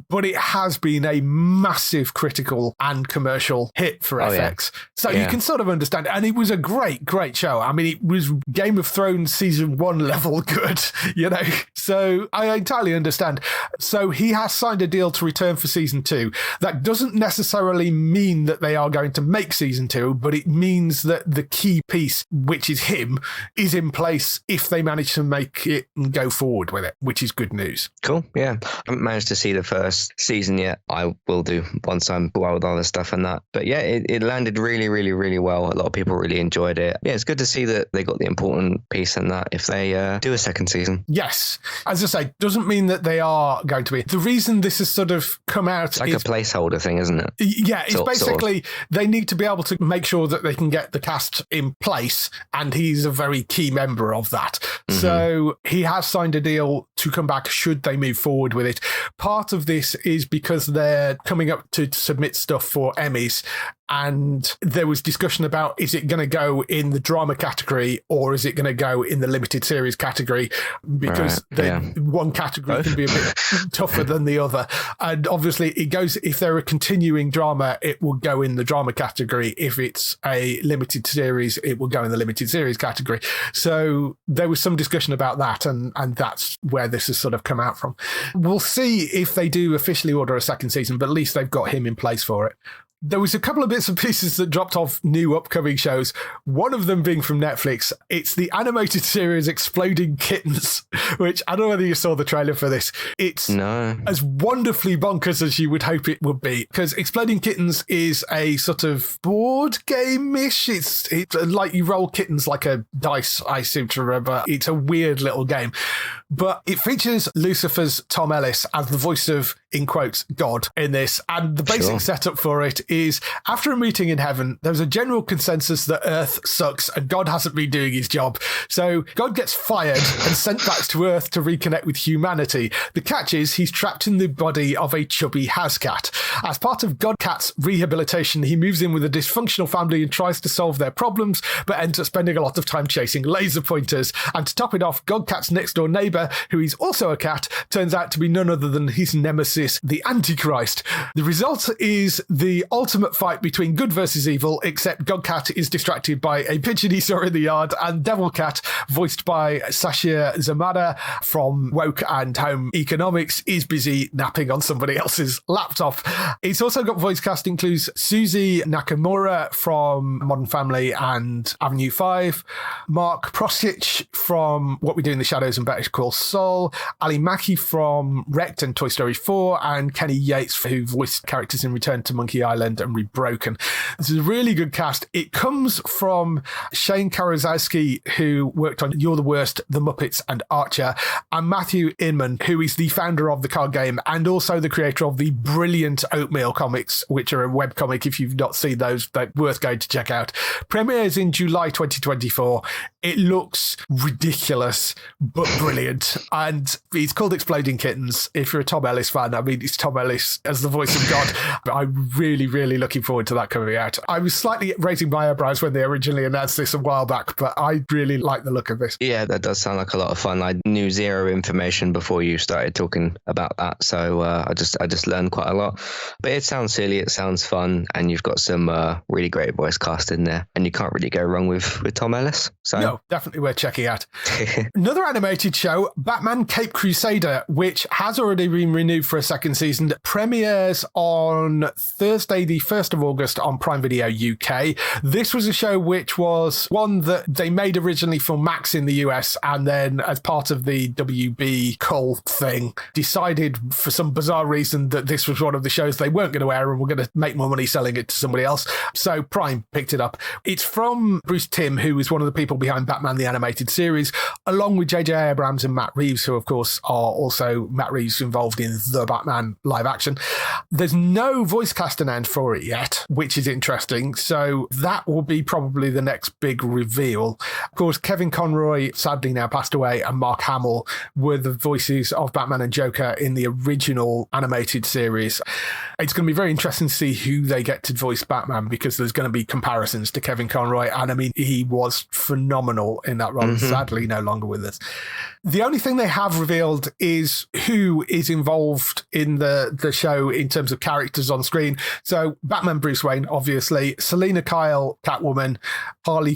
But it has been a massive critical and commercial hit for FX. So you can sort of understand. And it was a great, great show. I mean, it was Game of Thrones season 1 level good, So I entirely understand. So he has signed a deal to return for season 2. That doesn't necessarily mean that they are going to make season 2, but it means that the key piece, which is him, is in place if they manage to make it and go forward with it, which is good news. news. Cool. Yeah. I haven't managed to see the first season yet. I will do once I'm well with all the stuff and that. But yeah, it landed really, really, really well. A lot of people really enjoyed it. Yeah, it's good to see that they got the important piece in that if they do a second season. Yes. As I say, doesn't mean that they are going to be. The reason this has sort of come out it's like a placeholder thing, isn't it? Yeah, it's basically they need to be able to make sure that they can get the cast in place, and he's a very key member of that. Mm-hmm. So he has signed a deal to come back should they move forward with it. Part of this is because they're coming up to submit stuff for Emmys, and there was discussion about, is it going to go in the drama category or is it going to go in the limited series category? Because one category can be a bit tougher than the other. And obviously it goes, if they're a continuing drama, it will go in the drama category. If it's a limited series, it will go in the limited series category. So there was some discussion about that, and that's where this has sort of come out from. We'll see if they do officially order a second season, but at least they've got him in place for it. There was a couple of bits and pieces that dropped off new upcoming shows, one of them being from Netflix. It's the animated series Exploding Kittens, which I don't know whether you saw the trailer for this. It's as wonderfully bonkers as you would hope it would be, because Exploding Kittens is a sort of board game-ish. It's like you roll kittens like a dice, I seem to remember. It's a weird little game. But it features Lucifer's Tom Ellis as the voice of, in quotes, God in this. And the basic setup for it is, after a meeting in heaven, there's a general consensus that Earth sucks and God hasn't been doing his job. So God gets fired and sent back to Earth to reconnect with humanity. The catch is he's trapped in the body of a chubby house-cat. As part of Godcat's rehabilitation, he moves in with a dysfunctional family and tries to solve their problems, but ends up spending a lot of time chasing laser pointers. And to top it off, Godcat's next-door neighbour, who is also a cat, turns out to be none other than his nemesis, the Antichrist. The result is the ultimate fight between good versus evil, except Godcat is distracted by a pigeon he saw in the yard, and Devil Cat, voiced by Sasha Zamada from Woke and Home Economics, is busy napping on somebody else's laptop. It's also got voice cast includes Suzy Nakamura from Modern Family and Avenue 5, Mark Prosich from What We Do in the Shadows and Better Call Saul, Ali Mackie from Wrecked and Toy Story 4, and Kenny Yates, who voiced characters in Return to Monkey Island and Rebroken. This is a really good cast. It comes from Shane Karozowski, who worked on You're the Worst, The Muppets, and Archer, and Matthew Inman, who is the founder of the card game and also the creator of the brilliant Oatmeal comics, which are a webcomic. If you've not seen those, they're worth going to check out. Premieres in July 2024. It looks ridiculous, but brilliant. And it's called Exploding Kittens. If you're a Tom Ellis fan, I mean, it's Tom Ellis as the voice of God. But I'm really, really looking forward to that coming out. I was slightly raising my eyebrows when they originally announced this a while back, but I really like the look of this. Yeah, that does sound like a lot of fun. I knew zero information before you started talking about that, so I just learned quite a lot. But it sounds silly, it sounds fun, and you've got some really great voice cast in there, and you can't really go wrong with Tom Ellis. So no, definitely worth checking out. Another animated show, Batman Cape Crusader, which has already been renewed for a second season, premieres on Thursday, the 1st of August on Prime Video UK. This was a show which was one that they made originally for Max in the US, and then as part of the WB Cull thing, decided for some bizarre reason that this was one of the shows they weren't going to air and were going to make more money selling it to somebody else. So Prime picked it up. It's from Bruce Timm, who is one of the people behind Batman the Animated Series, along with J.J. Abrams and Matt Reeves, who of course are also Matt Reeves involved in the Batman live action. There's no voice cast announced for it yet, which is interesting. So that will be probably the next big reveal. Of course, Kevin Conroy, sadly now passed away, and Mark Hamill were the voices of Batman and Joker in the original animated series. It's going to be very interesting to see who they get to voice Batman, because there's going to be comparisons to Kevin Conroy, and I mean, he was phenomenal in that role. Sadly no longer with us. The only thing they have revealed is who is involved in the show in terms of characters on screen. So Batman Bruce Wayne, obviously, Selena Kyle Catwoman, Harley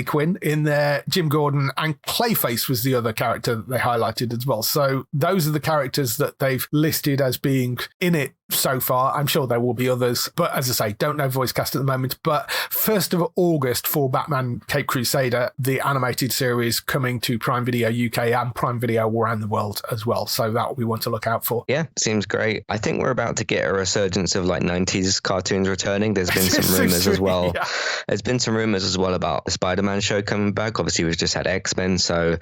Quinn in there, Jim Gordon, and Clayface was the other character that they highlighted as well. So those are the characters that they've listed as being in it so far. I'm sure there will be others, but as I say, don't know voice cast at the moment. But 1st of August for Batman Caped Crusader, the animated series, coming to Prime Video UK and Prime Video around the world as well. So that will be one to look out for. Yeah, seems great. I think we're about to get a resurgence of like 90s cartoons returning. There's been some rumors as well. Yeah. There's been some rumors as well about the Spider-Man show coming back. Obviously, we've just had X-Men, so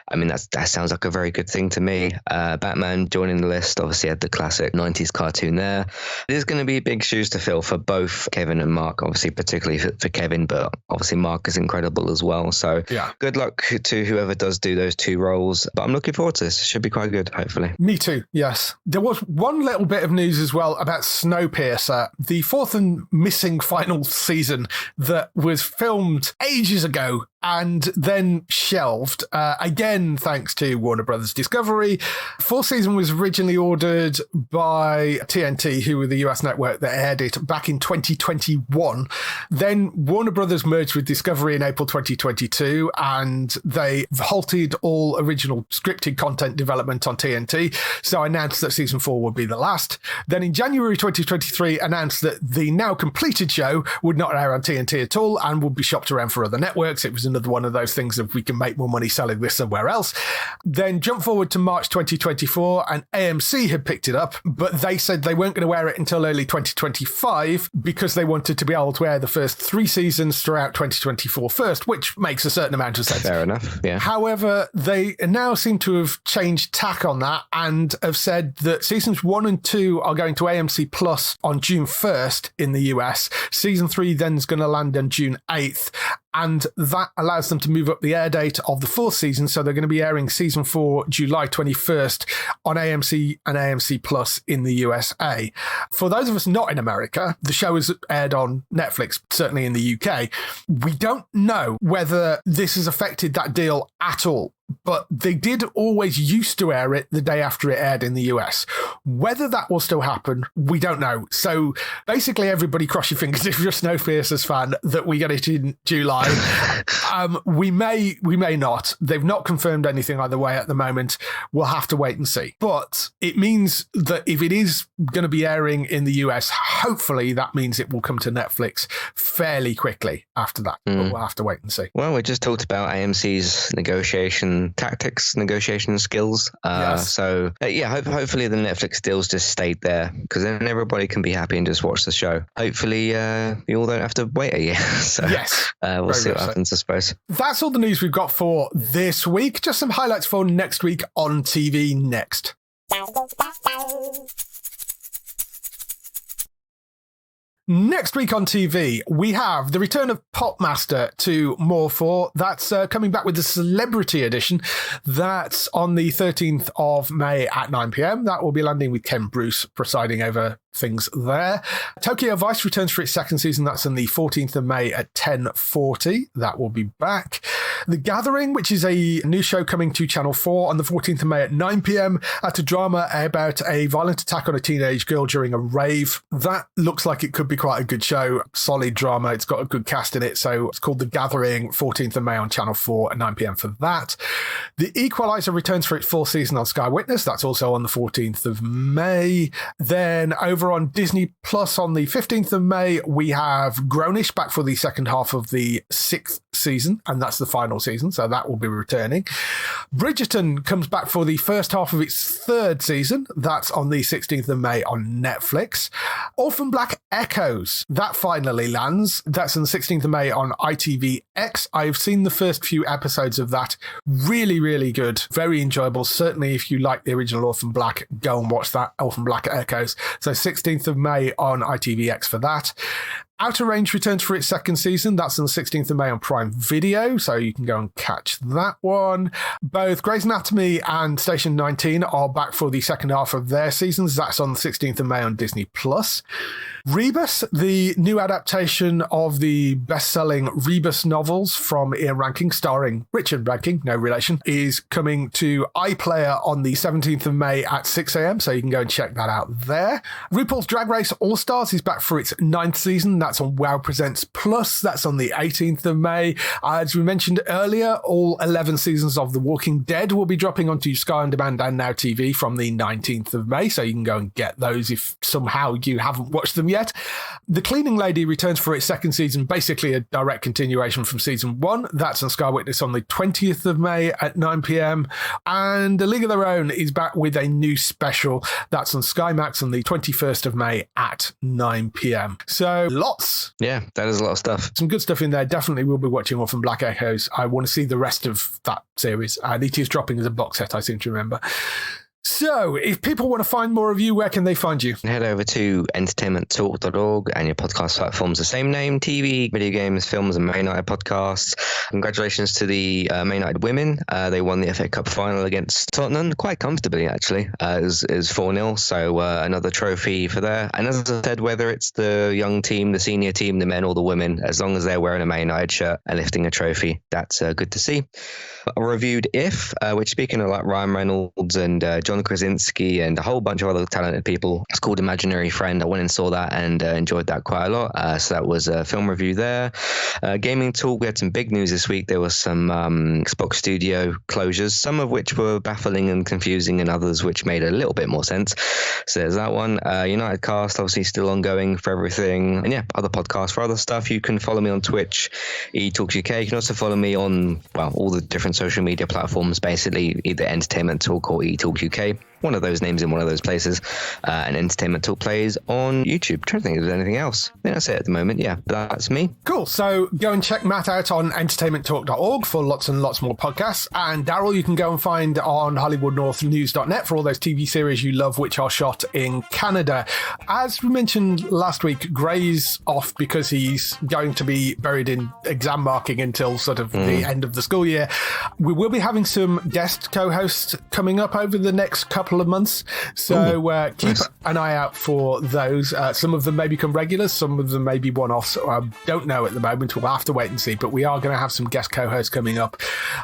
I mean that sounds like a very good thing to me. Batman joining the list, obviously had the classic 90s cartoon there. There's going to be big shoes to fill for both Kevin and Mark, obviously particularly for Kevin, but obviously Mark is incredible as well. So yeah, good luck to whoever does do those two roles. But I'm looking forward to this. It should be quite good, hopefully. Me too, yes. There was one little bit of news as well about Snowpiercer, the 4th and missing final season that was filmed ages ago and then shelved, again, thanks to Warner Brothers Discovery. 4th season was originally ordered by TNT, who were the US network that aired it back in 2021. Then Warner Brothers merged with Discovery in April 2022, and they halted all original scripted content development on TNT, so announced that season 4 would be the last. Then in January 2023, announced that the now completed show would not air on TNT at all and would be shopped around for other networks. It was another one of those things of we can make more money selling this somewhere else. Then jump forward to March 2024 and AMC had picked it up, but they said they weren't going to air it until early 2025 because they wanted to be able to air the first 3 seasons throughout 2024 first, which makes a certain amount of sense. Fair enough, yeah. However, they now seem to have changed tack on that and have said that seasons 1 and 2 are going to AMC Plus on June 1st in the US. Season 3 then is going to land on June 8th. And that allows them to move up the air date of the 4th season. So they're going to be airing season 4, July 21st on AMC and AMC Plus in the USA. For those of us not in America, the show is aired on Netflix, certainly in the UK. We don't know whether this has affected that deal at all, but they did always used to air it the day after it aired in the US. Whether that will still happen, we don't know. So basically, everybody cross your fingers if you're a Snowpiercer's fan that we get it in July. We may not. They've not confirmed anything either way at the moment. We'll have to wait and see. But it means that if it is going to be airing in the US, hopefully that means it will come to Netflix fairly quickly after that. But we'll have to wait and see. Well, we just talked about AMC's negotiation skills. Yes. So hopefully the Netflix deals just stayed there, because then everybody can be happy and just watch the show. Hopefully you all don't have to wait a year. So yes. We'll see what happens, I suppose. That's all the news we've got for this week. Just some highlights for next week on TV next. Next week on TV, we have the return of Popmaster to More 4. That's coming back with the Celebrity Edition. That's on the 13th of May at 9 p.m. That will be landing with Ken Bruce presiding over things there. Tokyo Vice returns for its 2nd season. That's on the 14th of May at 10:40. That will be back. The Gathering, which is a new show coming to Channel 4 on the 14th of May at 9 p.m. At a drama about a violent attack on a teenage girl during a rave. That looks like it could be quite a good show. Solid drama. It's got a good cast in it. So it's called The Gathering, 14th of May on Channel 4 at 9 p.m. for that. The Equalizer returns for its 4th season on Sky Witness. That's also on the 14th of May. Then over on Disney Plus on the 15th of May, we have Grownish back for the second half of the 6th season, and that's the final season, so that will be returning. Bridgerton comes back for the first half of its 3rd season. That's on the 16th of May on Netflix. Orphan Black Echoes, that finally lands. That's on the 16th of May on ITVX. I've seen the first few episodes of that. Really, really good. Very enjoyable. Certainly if you like the original Orphan Black, go and watch that, Orphan Black Echoes. So 16th of May on ITVX for that. Outer Range returns for its 2nd season. That's on the 16th of May on Prime Video, so you can go and catch that one. Both Grey's Anatomy and Station 19 are back for the second half of their seasons. That's on the 16th of May on Disney+. Rebus, the new adaptation of the best-selling Rebus novels from Ian Rankin, starring Richard Rankin, no relation, is coming to iPlayer on the 17th of May at 6 a.m, so you can go and check that out there. RuPaul's Drag Race All-Stars is back for its 9th season. That's on WoW Presents Plus. That's on the 18th of May. As we mentioned earlier, all 11 seasons of The Walking Dead will be dropping onto Sky On Demand and Now TV from the 19th of May, so you can go and get those if somehow you haven't watched them yet. The Cleaning Lady returns for its second season, basically a direct continuation from season 1. That's on Sky Witness on the 20th of May at 9 p.m. And A League of Their Own is back with a new special. That's on Sky Max on the 21st of May at 9 p.m. So lots. Yeah, that is a lot of stuff. Some good stuff in there. Definitely will be watching Orphan Black Echoes. I want to see the rest of that series. And it is dropping as a box set, I seem to remember. So, if people want to find more of you, where can they find you? Head over to entertainmenttalk.org and your podcast platforms the same name: TV, video games, films, and Man United podcasts. Congratulations to the Man United women. They won the FA Cup final against Tottenham quite comfortably, actually. It was 4-0, so another trophy for there. And as I said, whether it's the young team, the senior team, the men or the women, as long as they're wearing a Man United shirt and lifting a trophy, that's good to see. I reviewed If, which, speaking of like Ryan Reynolds and John Krasinski and a whole bunch of other talented people, it's called Imaginary Friend. I went and saw that and enjoyed that quite a lot. So that was a film review there. Gaming Talk, we had some big news this week. There was some Xbox Studio closures, some of which were baffling and confusing, and others which made a little bit more sense. So there's that one. United Cast, obviously still ongoing for everything. And yeah, other podcasts for other stuff. You can follow me on Twitch, eTalks UK. You can also follow me on, well, all the different social media platforms, basically either Entertainment Talk or eTalk UK. One of those names in one of those places. And Entertainment Talk plays on YouTube. I'm trying to think if there's anything else. I think that's it at the moment. Yeah, but that's me. Cool. So go and check Matt out on entertainmenttalk.org for lots and lots more podcasts. And Daryl, you can go and find on HollywoodNorthNews.net for all those TV series you love, which are shot in Canada. As we mentioned last week, Gray's off because he's going to be buried in exam marking until sort of the end of the school year. We will be having some guest co-hosts coming up over the next couple of months. So keep an eye out for those. Some of them may become regulars, some of them may be one-offs. I don't know at the moment. We'll have to wait and see, but we are going to have some guest co-hosts coming up.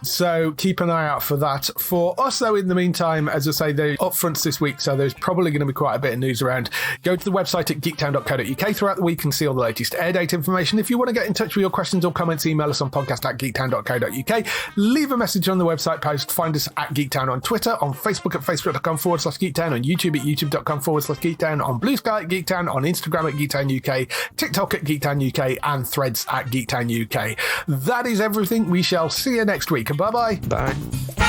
So keep an eye out for that. For us, though, in the meantime, as I say, the Upfronts this week, so there's probably going to be quite a bit of news around. Go to the website at geektown.co.uk throughout the week and see all the latest air date information. If you want to get in touch with your questions or comments, email us on podcast@geektown.co.uk. Leave a message on the website post. Find us at Geektown on Twitter, on Facebook at facebook.com/Geektown, on YouTube at youtube.com/Geektown, on Blue Sky at Geektown, on Instagram at Geektown UK, TikTok at Geektown UK, and Threads at Geektown UK. That is everything. We shall see you next week. Bye-bye. Bye.